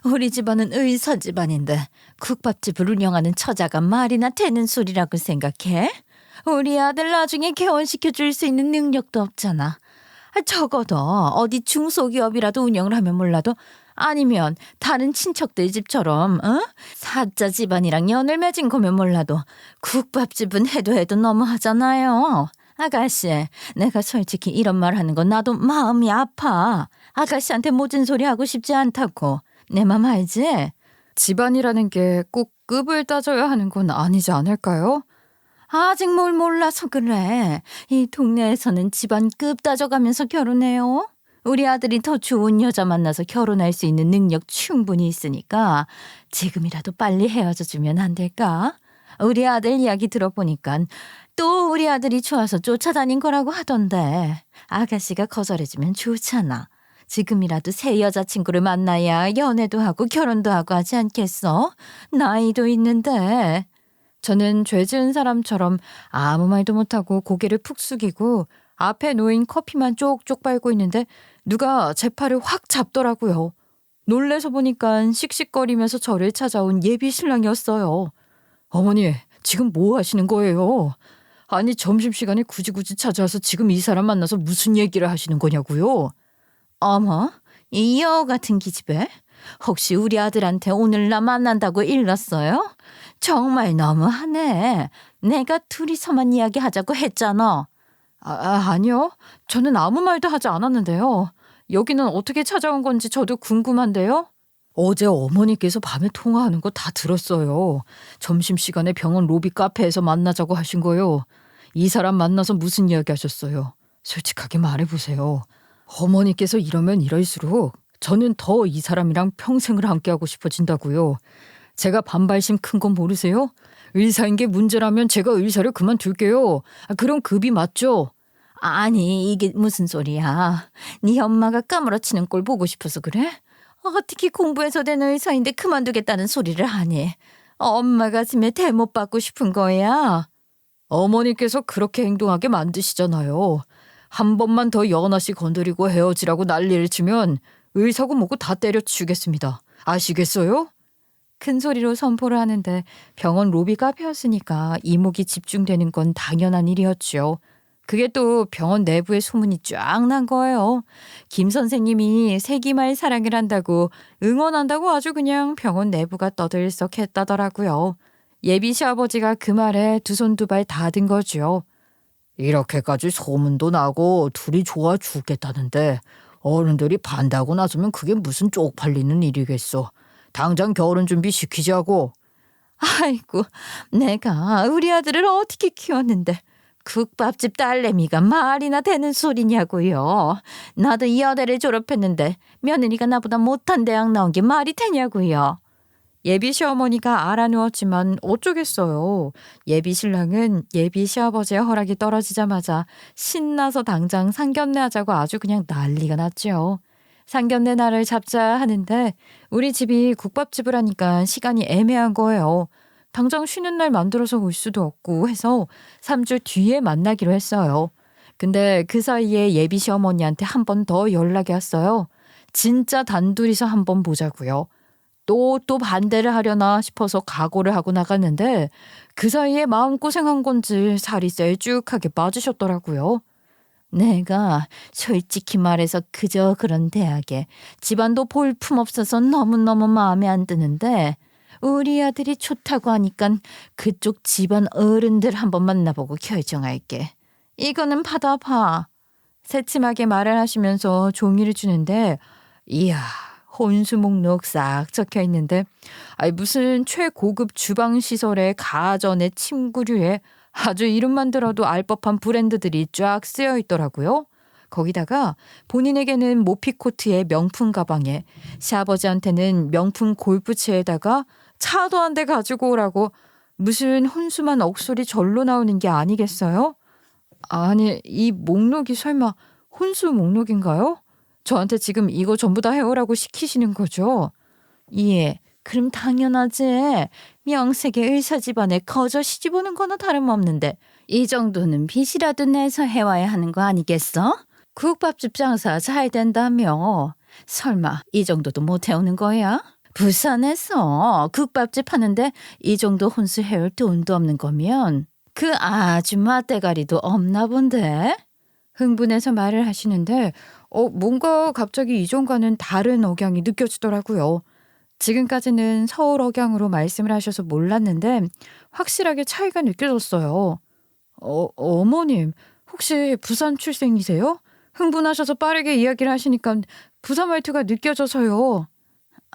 우리 집안은 의사 집안인데 국밥집을 운영하는 처자가 말이나 되는 소리라고 생각해? 우리 아들 나중에 개원시켜줄 수 있는 능력도 없잖아. 적어도 어디 중소기업이라도 운영을 하면 몰라도 아니면 다른 친척들 집처럼 사자 집안이랑 연을 맺은 거면 몰라도 국밥집은 해도 너무하잖아요. 아가씨, 내가 솔직히 이런 말 하는 건 나도 마음이 아파. 아가씨한테 모진 소리 하고 싶지 않다고. 내 맘 알지? 집안이라는 게 꼭 급을 따져야 하는 건 아니지 않을까요? 아직 뭘 몰라서 그래. 이 동네에서는 집안 급 따져가면서 결혼해요. 우리 아들이 더 좋은 여자 만나서 결혼할 수 있는 능력 충분히 있으니까 지금이라도 빨리 헤어져주면 안 될까? 우리 아들 이야기 들어보니까 또 우리 아들이 좋아서 쫓아다닌 거라고 하던데 아가씨가 거절해주면 좋잖아. 지금이라도 새 여자친구를 만나야 연애도 하고 결혼도 하고 하지 않겠어? 나이도 있는데. 저는 죄 지은 사람처럼 아무 말도 못하고 고개를 푹 숙이고 앞에 놓인 커피만 쪽쪽 빨고 있는데 누가 제 팔을 확 잡더라고요. 놀래서 보니까 씩씩거리면서 저를 찾아온 예비 신랑이었어요. 어머니, 지금 뭐 하시는 거예요? 아니, 점심시간에 굳이 찾아와서 지금 이 사람 만나서 무슨 얘기를 하시는 거냐고요? 어머, 이 여우 같은 기집애? 혹시 우리 아들한테 오늘 나 만난다고 일렀어요? 정말 너무하네. 내가 둘이서만 이야기하자고 했잖아. 아니요. 저는 아무 말도 하지 않았는데요. 여기는 어떻게 찾아온 건지 저도 궁금한데요. 어제 어머니께서 밤에 통화하는 거 다 들었어요. 점심시간에 병원 로비 카페에서 만나자고 하신 거요. 이 사람 만나서 무슨 이야기 하셨어요? 솔직하게 말해보세요. 어머니께서 이러면 이럴수록 저는 더 이 사람이랑 평생을 함께하고 싶어진다고요. 제가 반발심 큰 건 모르세요? 의사인 게 문제라면 제가 의사를 그만둘게요. 그럼 급이 맞죠? 아니, 이게 무슨 소리야. 네 엄마가 까무러치는 꼴 보고 싶어서 그래? 어떻게 공부해서 된 의사인데 그만두겠다는 소리를 하니? 엄마 가슴에 대못 받고 싶은 거야? 어머니께서 그렇게 행동하게 만드시잖아요. 한 번만 더 연아 씨 건드리고 헤어지라고 난리를 치면 의사고 뭐고 다 때려치우겠습니다. 아시겠어요? 큰 소리로 선포를 하는데 병원 로비 카페였으니까 이목이 집중되는 건 당연한 일이었죠. 그게 또 병원 내부에 소문이 쫙 난 거예요. 김 선생님이 세기말 사랑을 한다고 응원한다고 아주 그냥 병원 내부가 떠들썩했다더라고요. 예비 시아버지가 그 말에 두 손 두 발 다 든 거죠. 이렇게까지 소문도 나고 둘이 좋아 죽겠다는데 어른들이 반대하고 나서면 그게 무슨 쪽팔리는 일이겠어. 당장 결혼 준비 시키자고. 아이고, 내가 우리 아들을 어떻게 키웠는데 국밥집 딸내미가 말이나 되는 소리냐고요. 나도 이 여대를 졸업했는데 며느리가 나보다 못한 대학 나온 게 말이 되냐고요. 예비 시어머니가 알아누웠지만 어쩌겠어요. 예비 신랑은 예비 시아버지의 허락이 떨어지자마자 신나서 당장 상견례 하자고 아주 그냥 난리가 났죠. 상견례 날을 잡자 하는데 우리 집이 국밥집을 하니까 시간이 애매한 거예요. 당장 쉬는 날 만들어서 올 수도 없고 해서 3주 뒤에 만나기로 했어요. 근데 그 사이에 예비 시어머니한테 한 번 더 연락이 왔어요. 진짜 단둘이서 한 번 보자고요. 또 반대를 하려나 싶어서 각오를 하고 나갔는데 그 사이에 마음고생한 건지 살이 셀쭉하게 빠지셨더라고요. 내가 솔직히 말해서 그저 그런 대학에 집안도 볼품없어서 너무너무 마음에 안 드는데 우리 아들이 좋다고 하니까 그쪽 집안 어른들 한번 만나보고 결정할게. 이거는 받아봐. 새침하게 말을 하시면서 종이를 주는데 이야, 혼수 목록 싹 적혀 있는데 무슨 최고급 주방 시설의 가전의 침구류에 아주 이름만 들어도 알 법한 브랜드들이 쫙 쓰여 있더라고요. 거기다가 본인에게는 모피코트의 명품 가방에 시아버지한테는 명품 골프채에다가 차도 한 대 가지고 오라고 무슨 혼수만 억소리 절로 나오는 게 아니겠어요? 아니, 이 목록이 설마 혼수 목록인가요? 저한테 지금 이거 전부 다 해오라고 시키시는 거죠? 예, 그럼 당연하지. 명색의 의사 집안에 거저 시집 오는 거나 다름없는데 이 정도는 빚이라도 내서 해와야 하는 거 아니겠어? 국밥집 장사 잘 된다며. 설마 이 정도도 못 해오는 거야? 부산에서 국밥집 하는데 이 정도 혼수 해올 돈도 없는 거면 그 아줌마 대가리도 없나 본데? 흥분해서 말을 하시는데 뭔가 갑자기 이전과는 다른 억양이 느껴지더라고요. 지금까지는 서울 억양으로 말씀을 하셔서 몰랐는데 확실하게 차이가 느껴졌어요. 어머님, 혹시 부산 출생이세요? 흥분하셔서 빠르게 이야기를 하시니까 부산 말투가 느껴져서요.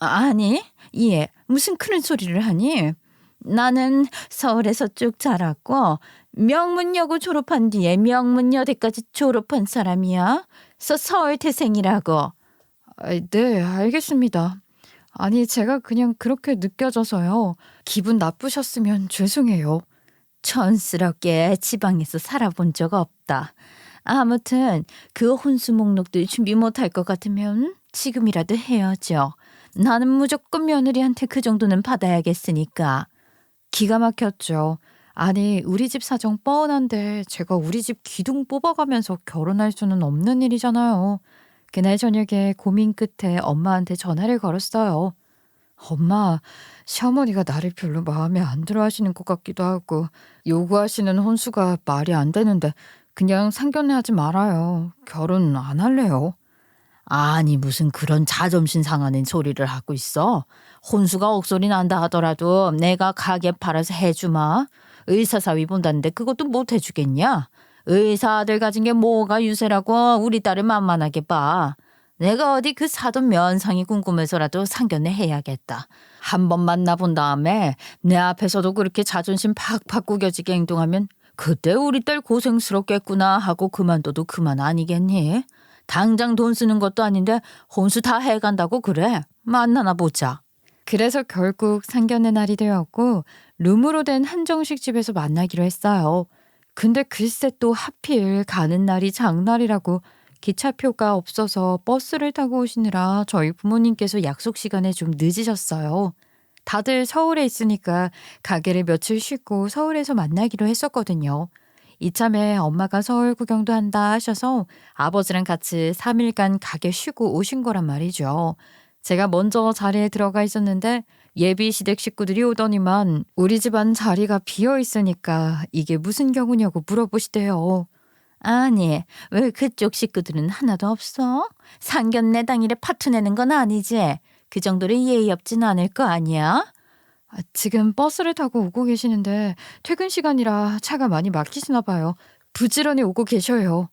아니, 예, 무슨 큰 소리를 하니? 나는 서울에서 쭉 자랐고 명문여고 졸업한 뒤에 명문여대까지 졸업한 사람이야. 서울 태생이라고. 네, 알겠습니다. 아니, 제가 그냥 그렇게 느껴져서요. 기분 나쁘셨으면 죄송해요. 촌스럽게 지방에서 살아본 적 없다. 아무튼 그 혼수 목록들 준비 못할 것 같으면 지금이라도 헤어져. 나는 무조건 며느리한테 그 정도는 받아야겠으니까. 기가 막혔죠. 아니, 우리 집 사정 뻔한데 제가 우리 집 기둥 뽑아가면서 결혼할 수는 없는 일이잖아요. 그날 저녁에 고민 끝에 엄마한테 전화를 걸었어요. 엄마, 시어머니가 나를 별로 마음에 안 들어 하시는 것 같기도 하고 요구하시는 혼수가 말이 안 되는데 그냥 상견례 하지 말아요. 결혼 안 할래요. 아니, 무슨 그런 자존심 상하는 소리를 하고 있어. 혼수가 억소리 난다 하더라도 내가 가게 팔아서 해주마. 의사 사위 본다는데 그것도 못 해주겠냐? 의사 아들 가진 게 뭐가 유세라고 우리 딸을 만만하게 봐. 내가 어디 그 사돈 면상이 궁금해서라도 상견례 해야겠다. 한 번 만나본 다음에 내 앞에서도 그렇게 자존심 팍팍 구겨지게 행동하면 그때 우리 딸 고생스럽겠구나 하고 그만둬도 그만 아니겠니? 당장 돈 쓰는 것도 아닌데 혼수 다 해간다고 그래? 만나나 보자. 그래서 결국 상견례 날이 되었고 룸으로 된 한정식 집에서 만나기로 했어요. 근데 글쎄 또 하필 가는 날이 장날이라고 기차표가 없어서 버스를 타고 오시느라 저희 부모님께서 약속 시간에 좀 늦으셨어요. 다들 서울에 있으니까 가게를 며칠 쉬고 서울에서 만나기로 했었거든요. 이참에 엄마가 서울 구경도 한다 하셔서 아버지랑 같이 3일간 가게 쉬고 오신 거란 말이죠. 제가 먼저 자리에 들어가 있었는데 예비 시댁 식구들이 오더니만 우리 집안 자리가 비어 있으니까 이게 무슨 경우냐고 물어보시대요. 아니, 왜 그쪽 식구들은 하나도 없어? 상견례 당일에 파투 내는 건 아니지? 그 정도로 예의 없진 않을 거 아니야? 지금 버스를 타고 오고 계시는데 퇴근 시간이라 차가 많이 막히시나 봐요. 부지런히 오고 계셔요.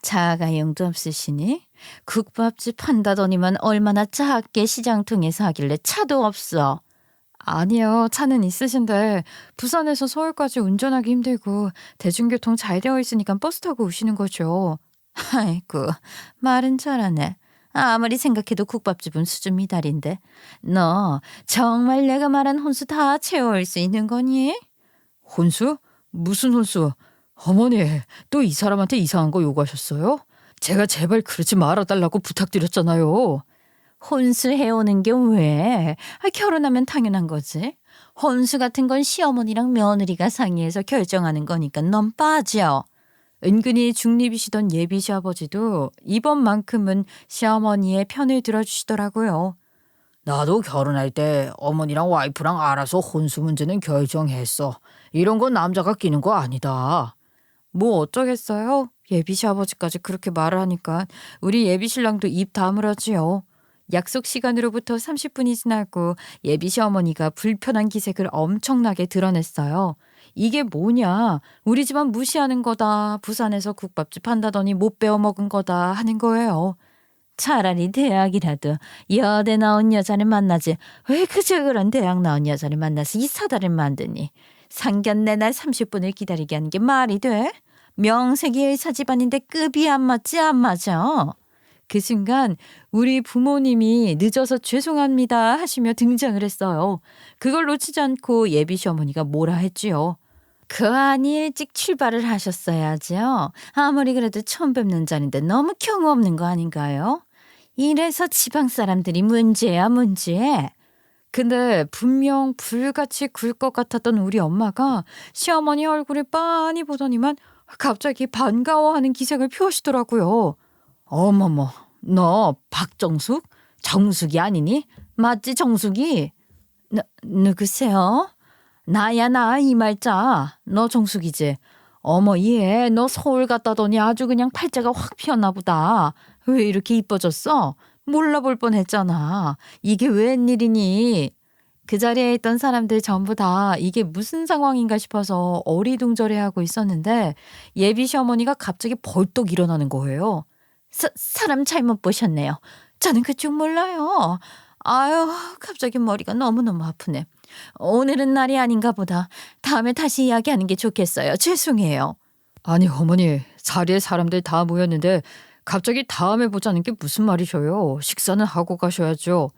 차가 용도 없으시니? 국밥집 한다더니만 얼마나 작게 시장통에서 하길래 차도 없어. 아니요, 차는 있으신데 부산에서 서울까지 운전하기 힘들고 대중교통 잘 되어 있으니까 버스 타고 오시는 거죠. 아이고, 말은 잘하네. 아무리 생각해도 국밥집은 수준 미달인데. 너 정말 내가 말한 혼수 다 채워올 수 있는 거니? 혼수? 무슨 혼수? 어머니, 또 이 사람한테 이상한 거 요구하셨어요? 제가 제발 그러지 말아달라고 부탁드렸잖아요. 혼수해오는 게 왜? 결혼하면 당연한 거지. 혼수 같은 건 시어머니랑 며느리가 상의해서 결정하는 거니까 넌 빠져. 은근히 중립이시던 예비 시아버지도 이번만큼은 시어머니의 편을 들어주시더라고요. 나도 결혼할 때 어머니랑 와이프랑 알아서 혼수 문제는 결정했어. 이런 건 남자가 끼는 거 아니다. 뭐 어쩌겠어요? 예비 시아버지까지 그렇게 말을 하니까 우리 예비 신랑도 입 다물었지요. 약속 시간으로부터 30분이 지나고 예비 시어머니가 불편한 기색을 엄청나게 드러냈어요. 이게 뭐냐? 우리 집안 무시하는 거다. 부산에서 국밥집 한다더니 못 배워 먹은 거다 하는 거예요. 차라리 대학이라도 여대 나온 여자를 만나지 왜 그저 그런 대학 나온 여자를 만나서 이 사달을 만드니. 상견례 날 30분을 기다리게 하는 게 말이 돼? 명색이 의사 집안인데 급이 안 맞지 안 맞아. 그 순간 우리 부모님이 늦어서 죄송합니다 하시며 등장을 했어요. 그걸 놓치지 않고 예비 시어머니가 뭐라 했지요. 그 안이 일찍 출발을 하셨어야죠. 아무리 그래도 처음 뵙는 자리인데 너무 경우 없는 거 아닌가요? 이래서 지방 사람들이 문제야 문제. 근데 분명 불같이 굴 것 같았던 우리 엄마가 시어머니 얼굴을 빤히 보더니만 갑자기 반가워하는 기색을 표하시더라고요. 어머머, 너 박정숙? 정숙이 아니니? 맞지 정숙이? 누구세요? 나야 나 이 말자. 너 정숙이지? 어머 얘 너 서울 갔다더니 아주 그냥 팔자가 확 피었나 보다. 왜 이렇게 이뻐졌어? 몰라볼 뻔했잖아. 이게 웬일이니? 그 자리에 있던 사람들 전부 다 이게 무슨 상황인가 싶어서 어리둥절해하고 있었는데 예비 시어머니가 갑자기 벌떡 일어나는 거예요. 사람 잘못 보셨네요. 저는 그쪽 몰라요. 아유, 갑자기 머리가 너무너무 아프네. 오늘은 날이 아닌가 보다. 다음에 다시 이야기하는 게 좋겠어요. 죄송해요. 아니 어머니, 자리에 사람들 다 모였는데 갑자기 다음에 보자는 게 무슨 말이셔요. 식사는 하고 가셔야죠.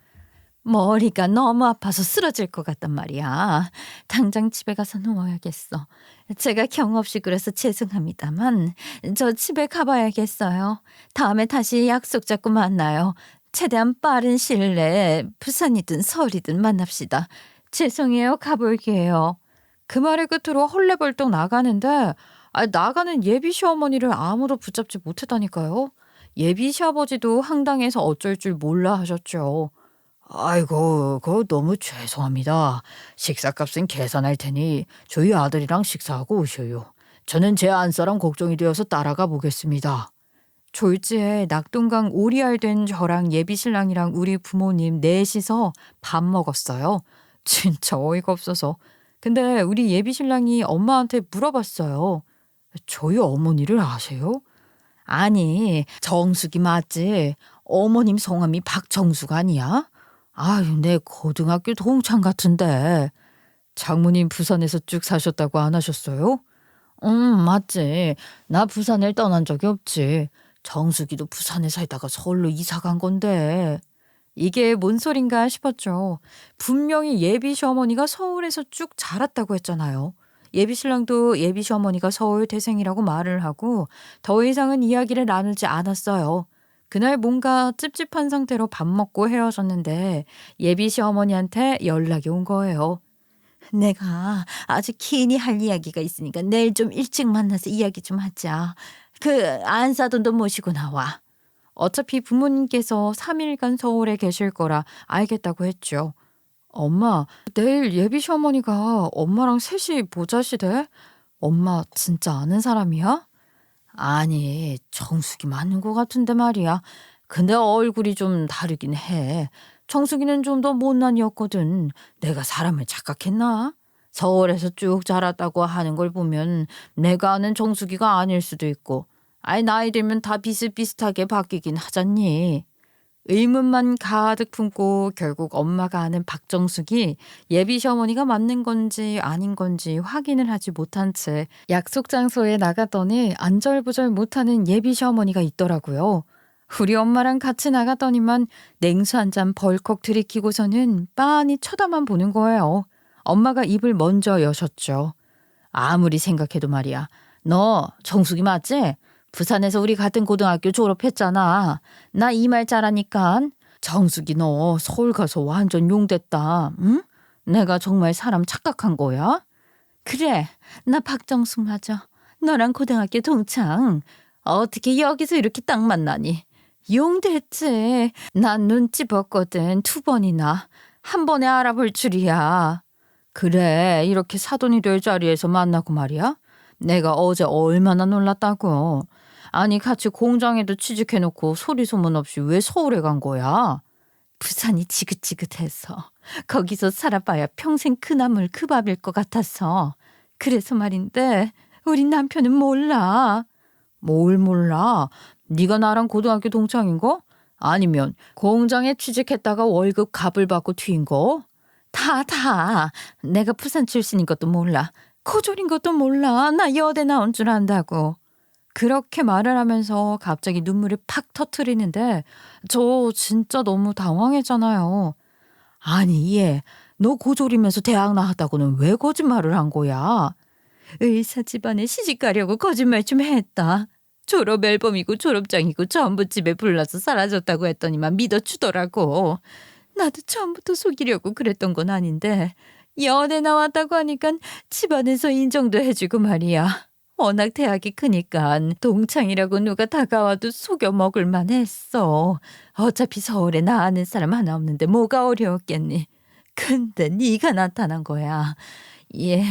머리가 너무 아파서 쓰러질 것 같단 말이야. 당장 집에 가서 누워야겠어. 제가 경우 없이 그래서 죄송합니다만 저 집에 가봐야겠어요. 다음에 다시 약속 잡고 만나요. 최대한 빠른 시일 내에 부산이든 서울이든 만납시다. 죄송해요. 가볼게요. 그 말을 끝으로 헐레벌떡 나가는데 나가는 예비 시어머니를 아무도 붙잡지 못했다니까요. 예비 시아버지도 황당해서 어쩔 줄 몰라 하셨죠. 아이고, 그거 너무 죄송합니다. 식사값은 계산할 테니 저희 아들이랑 식사하고 오셔요. 저는 제 안사람 걱정이 되어서 따라가 보겠습니다. 졸지에 낙동강 오리알 된 저랑 예비신랑이랑 우리 부모님 넷이서 밥 먹었어요. 진짜 어이가 없어서. 근데 우리 예비신랑이 엄마한테 물어봤어요. 저희 어머니를 아세요? 아니, 정숙이 맞지. 어머님 성함이 박정숙 아니야? 아유, 내 고등학교 동창 같은데. 장모님 부산에서 쭉 사셨다고 안 하셨어요? 맞지. 나 부산을 떠난 적이 없지. 정숙이도 부산에 살다가 서울로 이사 간 건데. 이게 뭔 소린가 싶었죠. 분명히 예비 시어머니가 서울에서 쭉 자랐다고 했잖아요. 예비 신랑도 예비 시어머니가 서울 태생이라고 말을 하고 더 이상은 이야기를 나누지 않았어요. 그날 뭔가 찝찝한 상태로 밥 먹고 헤어졌는데 예비 시어머니한테 연락이 온 거예요. 내가 아주 긴히 할 이야기가 있으니까 내일 좀 일찍 만나서 이야기 좀 하자. 안사돈도 모시고 나와. 어차피 부모님께서 3일간 서울에 계실 거라 알겠다고 했죠. 엄마, 내일 예비 시어머니가 엄마랑 셋이 모자시대? 엄마 진짜 아는 사람이야? 아니, 정숙이 맞는 것 같은데 말이야. 근데 얼굴이 좀 다르긴 해. 정숙이는 좀 더 못난이었거든. 내가 사람을 착각했나? 서울에서 쭉 자랐다고 하는 걸 보면 내가 아는 정숙이가 아닐 수도 있고. 아이, 나이 들면 다 비슷비슷하게 바뀌긴 하잖니. 의문만 가득 품고 결국 엄마가 아는 박정숙이 예비 시어머니가 맞는 건지 아닌 건지 확인을 하지 못한 채 약속 장소에 나갔더니 안절부절 못하는 예비 시어머니가 있더라고요. 우리 엄마랑 같이 나갔더니만 냉수 한 잔 벌컥 들이키고서는 빤히 쳐다만 보는 거예요. 엄마가 입을 먼저 여셨죠. 아무리 생각해도 말이야. 너 정숙이 맞지? 부산에서 우리 같은 고등학교 졸업했잖아. 나 이 말 잘하니까. 정숙이 너 서울 가서 완전 용됐다. 응? 내가 정말 사람 착각한 거야? 그래, 나 박정숙 맞아. 너랑 고등학교 동창. 어떻게 여기서 이렇게 딱 만나니? 용됐지. 난 눈치 봤거든, 2번이나. 한 번에 알아볼 줄이야. 그래, 이렇게 사돈이 될 자리에서 만나고 말이야. 내가 어제 얼마나 놀랐다고. 아니, 같이 공장에도 취직해놓고 소리 소문 없이 왜 서울에 간 거야? 부산이 지긋지긋해서 거기서 살아봐야 평생 그 나물 그 밥일 것 같아서. 그래서 말인데 우리 남편은 몰라. 뭘 몰라? 네가 나랑 고등학교 동창인 거? 아니면 공장에 취직했다가 월급 갑을 받고 튄 거? 다. 내가 부산 출신인 것도 몰라. 코졸인 것도 몰라. 나 여대 나온 줄 안다고. 그렇게 말을 하면서 갑자기 눈물을 팍 터트리는데 저 진짜 너무 당황했잖아요. 아니, 얘, 너 고졸이면서 대학 나왔다고는 왜 거짓말을 한 거야? 의사 집안에 시집 가려고 거짓말 좀 했다. 졸업 앨범이고 졸업장이고 전부 집에 불러서 사라졌다고 했더니만 믿어주더라고. 나도 처음부터 속이려고 그랬던 건 아닌데 여대 나왔다고 하니까 집안에서 인정도 해주고 말이야. 워낙 대학이 크니까 동창이라고 누가 다가와도 속여 먹을만 했어. 어차피 서울에 나 아는 사람 하나 없는데 뭐가 어려웠겠니. 근데 네가 나타난 거야.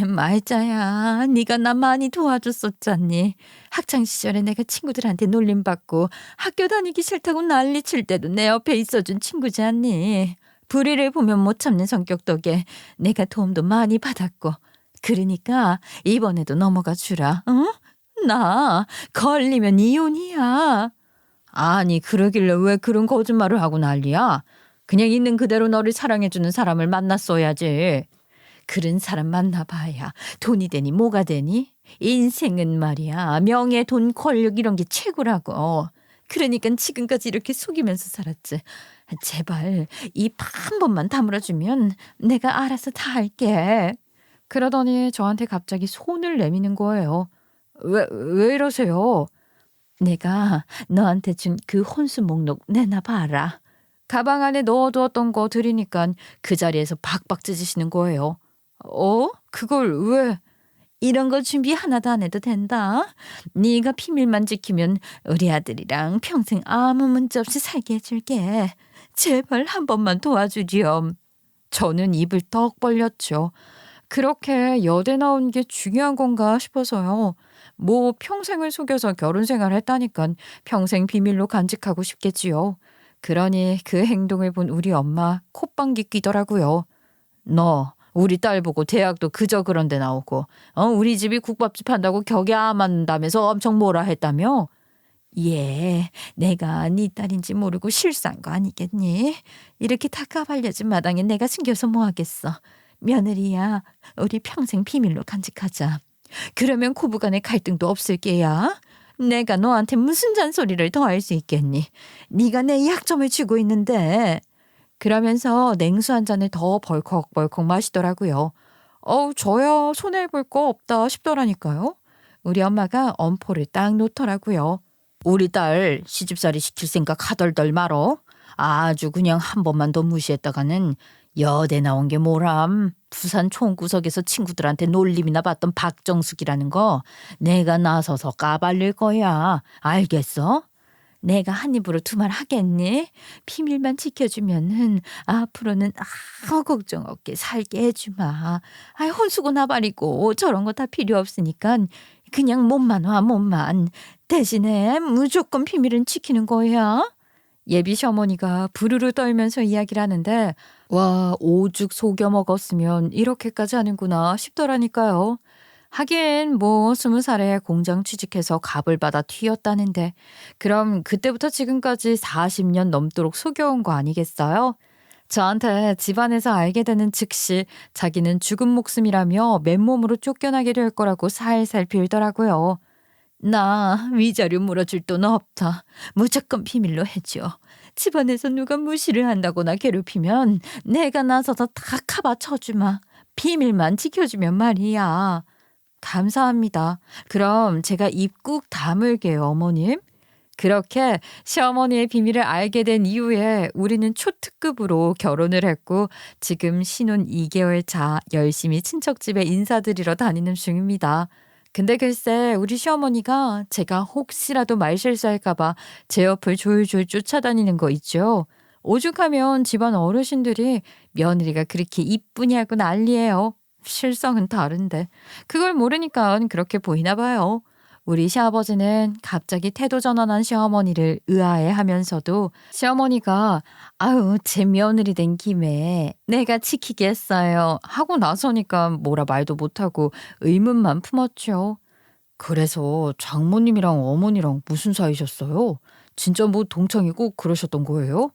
말자야. 네가 나 많이 도와줬었잖니. 학창시절에 내가 친구들한테 놀림받고 학교 다니기 싫다고 난리칠 때도 내 옆에 있어준 친구지 않니. 불의를 보면 못 참는 성격 덕에 내가 도움도 많이 받았고. 그러니까 이번에도 넘어가 주라. 응? 나 걸리면 이혼이야. 아니, 그러길래 왜 그런 거짓말을 하고 난리야? 그냥 있는 그대로 너를 사랑해주는 사람을 만났어야지. 그런 사람 만나봐야 돈이 되니 뭐가 되니? 인생은 말이야 명예, 돈, 권력 이런 게 최고라고. 그러니까 지금까지 이렇게 속이면서 살았지. 제발 입 한 번만 다물어주면 내가 알아서 다 할게. 그러더니 저한테 갑자기 손을 내미는 거예요. 왜 이러세요? 내가 너한테 준 그 혼수 목록 내놔봐라. 가방 안에 넣어두었던 거 드리니까 그 자리에서 박박 찢으시는 거예요. 그걸 왜? 이런 거 준비 하나도 안 해도 된다. 네가 비밀만 지키면 우리 아들이랑 평생 아무 문제 없이 살게 해줄게. 제발 한 번만 도와주렴. 저는 입을 떡 벌렸죠. 그렇게 여대 나온 게 중요한 건가 싶어서요. 뭐 평생을 속여서 결혼 생활을 했다니까 평생 비밀로 간직하고 싶겠지요. 그러니 그 행동을 본 우리 엄마 콧방귀 뀌더라고요. 너 우리 딸 보고 대학도 그저 그런 데 나오고 우리 집이 국밥집 한다고 격이 안 맞는다면서 엄청 뭐라 했다며? 내가 네 딸인지 모르고 실수한 거 아니겠니? 이렇게 다 까발려진 마당에 내가 숨겨서 뭐 하겠어. 며느리야, 우리 평생 비밀로 간직하자. 그러면 고부간의 갈등도 없을 게야. 내가 너한테 무슨 잔소리를 더 할 수 있겠니? 네가 내 약점을 쥐고 있는데. 그러면서 냉수 한 잔을 더 벌컥벌컥 마시더라고요. 저야 손해볼 거 없다 싶더라니까요. 우리 엄마가 엄포를 딱 놓더라고요. 우리 딸 시집살이 시킬 생각 하덜덜 말어. 아주 그냥 한 번만 더 무시했다가는 여대 나온 게 뭐람. 부산 총구석에서 친구들한테 놀림이나 받던 박정숙이라는 거 내가 나서서 까발릴 거야. 알겠어? 내가 한 입으로 두 말 하겠니? 비밀만 지켜주면은 앞으로는 아무 걱정 없게 살게 해주마. 혼수고 나발이고 저런 거 다 필요 없으니까 그냥 몸만 와 몸만. 대신에 무조건 비밀은 지키는 거야. 예비 시어머니가 부르르 떨면서 이야기를 하는데 와 오죽 속여 먹었으면 이렇게까지 하는구나 싶더라니까요. 하긴 뭐 20살에 공장 취직해서 갑을 받아 튀었다는데 그럼 그때부터 지금까지 40년 넘도록 속여온 거 아니겠어요? 저한테 집안에서 알게 되는 즉시 자기는 죽은 목숨이라며 맨몸으로 쫓겨나게 될 거라고 살살 빌더라고요. 나 위자료 물어줄 돈 없다. 무조건 비밀로 해줘. 집안에서 누가 무시를 한다거나 괴롭히면 내가 나서서 다 카바 쳐주마. 비밀만 지켜주면 말이야. 감사합니다. 그럼 제가 입 꾹 다물게요, 어머님. 그렇게 시어머니의 비밀을 알게 된 이후에 우리는 초특급으로 결혼을 했고 지금 신혼 2개월 차 열심히 친척집에 인사드리러 다니는 중입니다. 근데 글쎄 우리 시어머니가 제가 혹시라도 말실수할까봐 제 옆을 졸졸 쫓아다니는 거 있죠. 오죽하면 집안 어르신들이 며느리가 그렇게 이쁘냐고 난리예요. 실상은 다른데 그걸 모르니까 그렇게 보이나 봐요. 우리 시아버지는 갑자기 태도 전환한 시어머니를 의아해하면서도 시어머니가 아유 제 며느리 된 김에 내가 지키겠어요 하고 나서니까 뭐라 말도 못하고 의문만 품었죠. 그래서 장모님이랑 어머니랑 무슨 사이셨어요? 진짜 뭐 동창이고 그러셨던 거예요?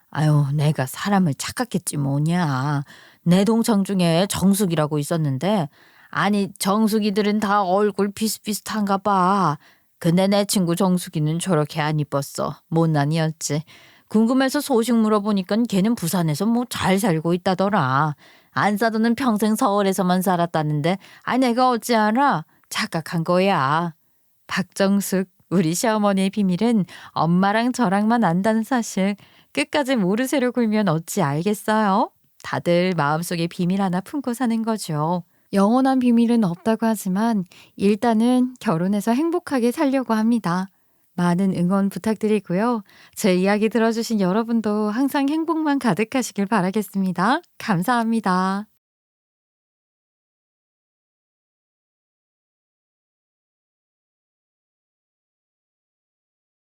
아유 내가 사람을 착각했지 뭐냐. 내 동창 중에 정숙이라고 있었는데 아니 정숙이들은 다 얼굴 비슷비슷한가 봐. 근데 내 친구 정숙이는 저렇게 안 이뻤어. 못난이었지. 궁금해서 소식 물어보니까 걔는 부산에서 뭐 잘 살고 있다더라. 안사도는 평생 서울에서만 살았다는데 아 내가 어찌 알아? 착각한 거야. 박정숙 우리 시어머니의 비밀은 엄마랑 저랑만 안다는 사실 끝까지 모르쇠로 굴면 어찌 알겠어요? 다들 마음속에 비밀 하나 품고 사는 거죠. 영원한 비밀은 없다고 하지만 일단은 결혼해서 행복하게 살려고 합니다. 많은 응원 부탁드리고요. 제 이야기 들어주신 여러분도 항상 행복만 가득하시길 바라겠습니다. 감사합니다.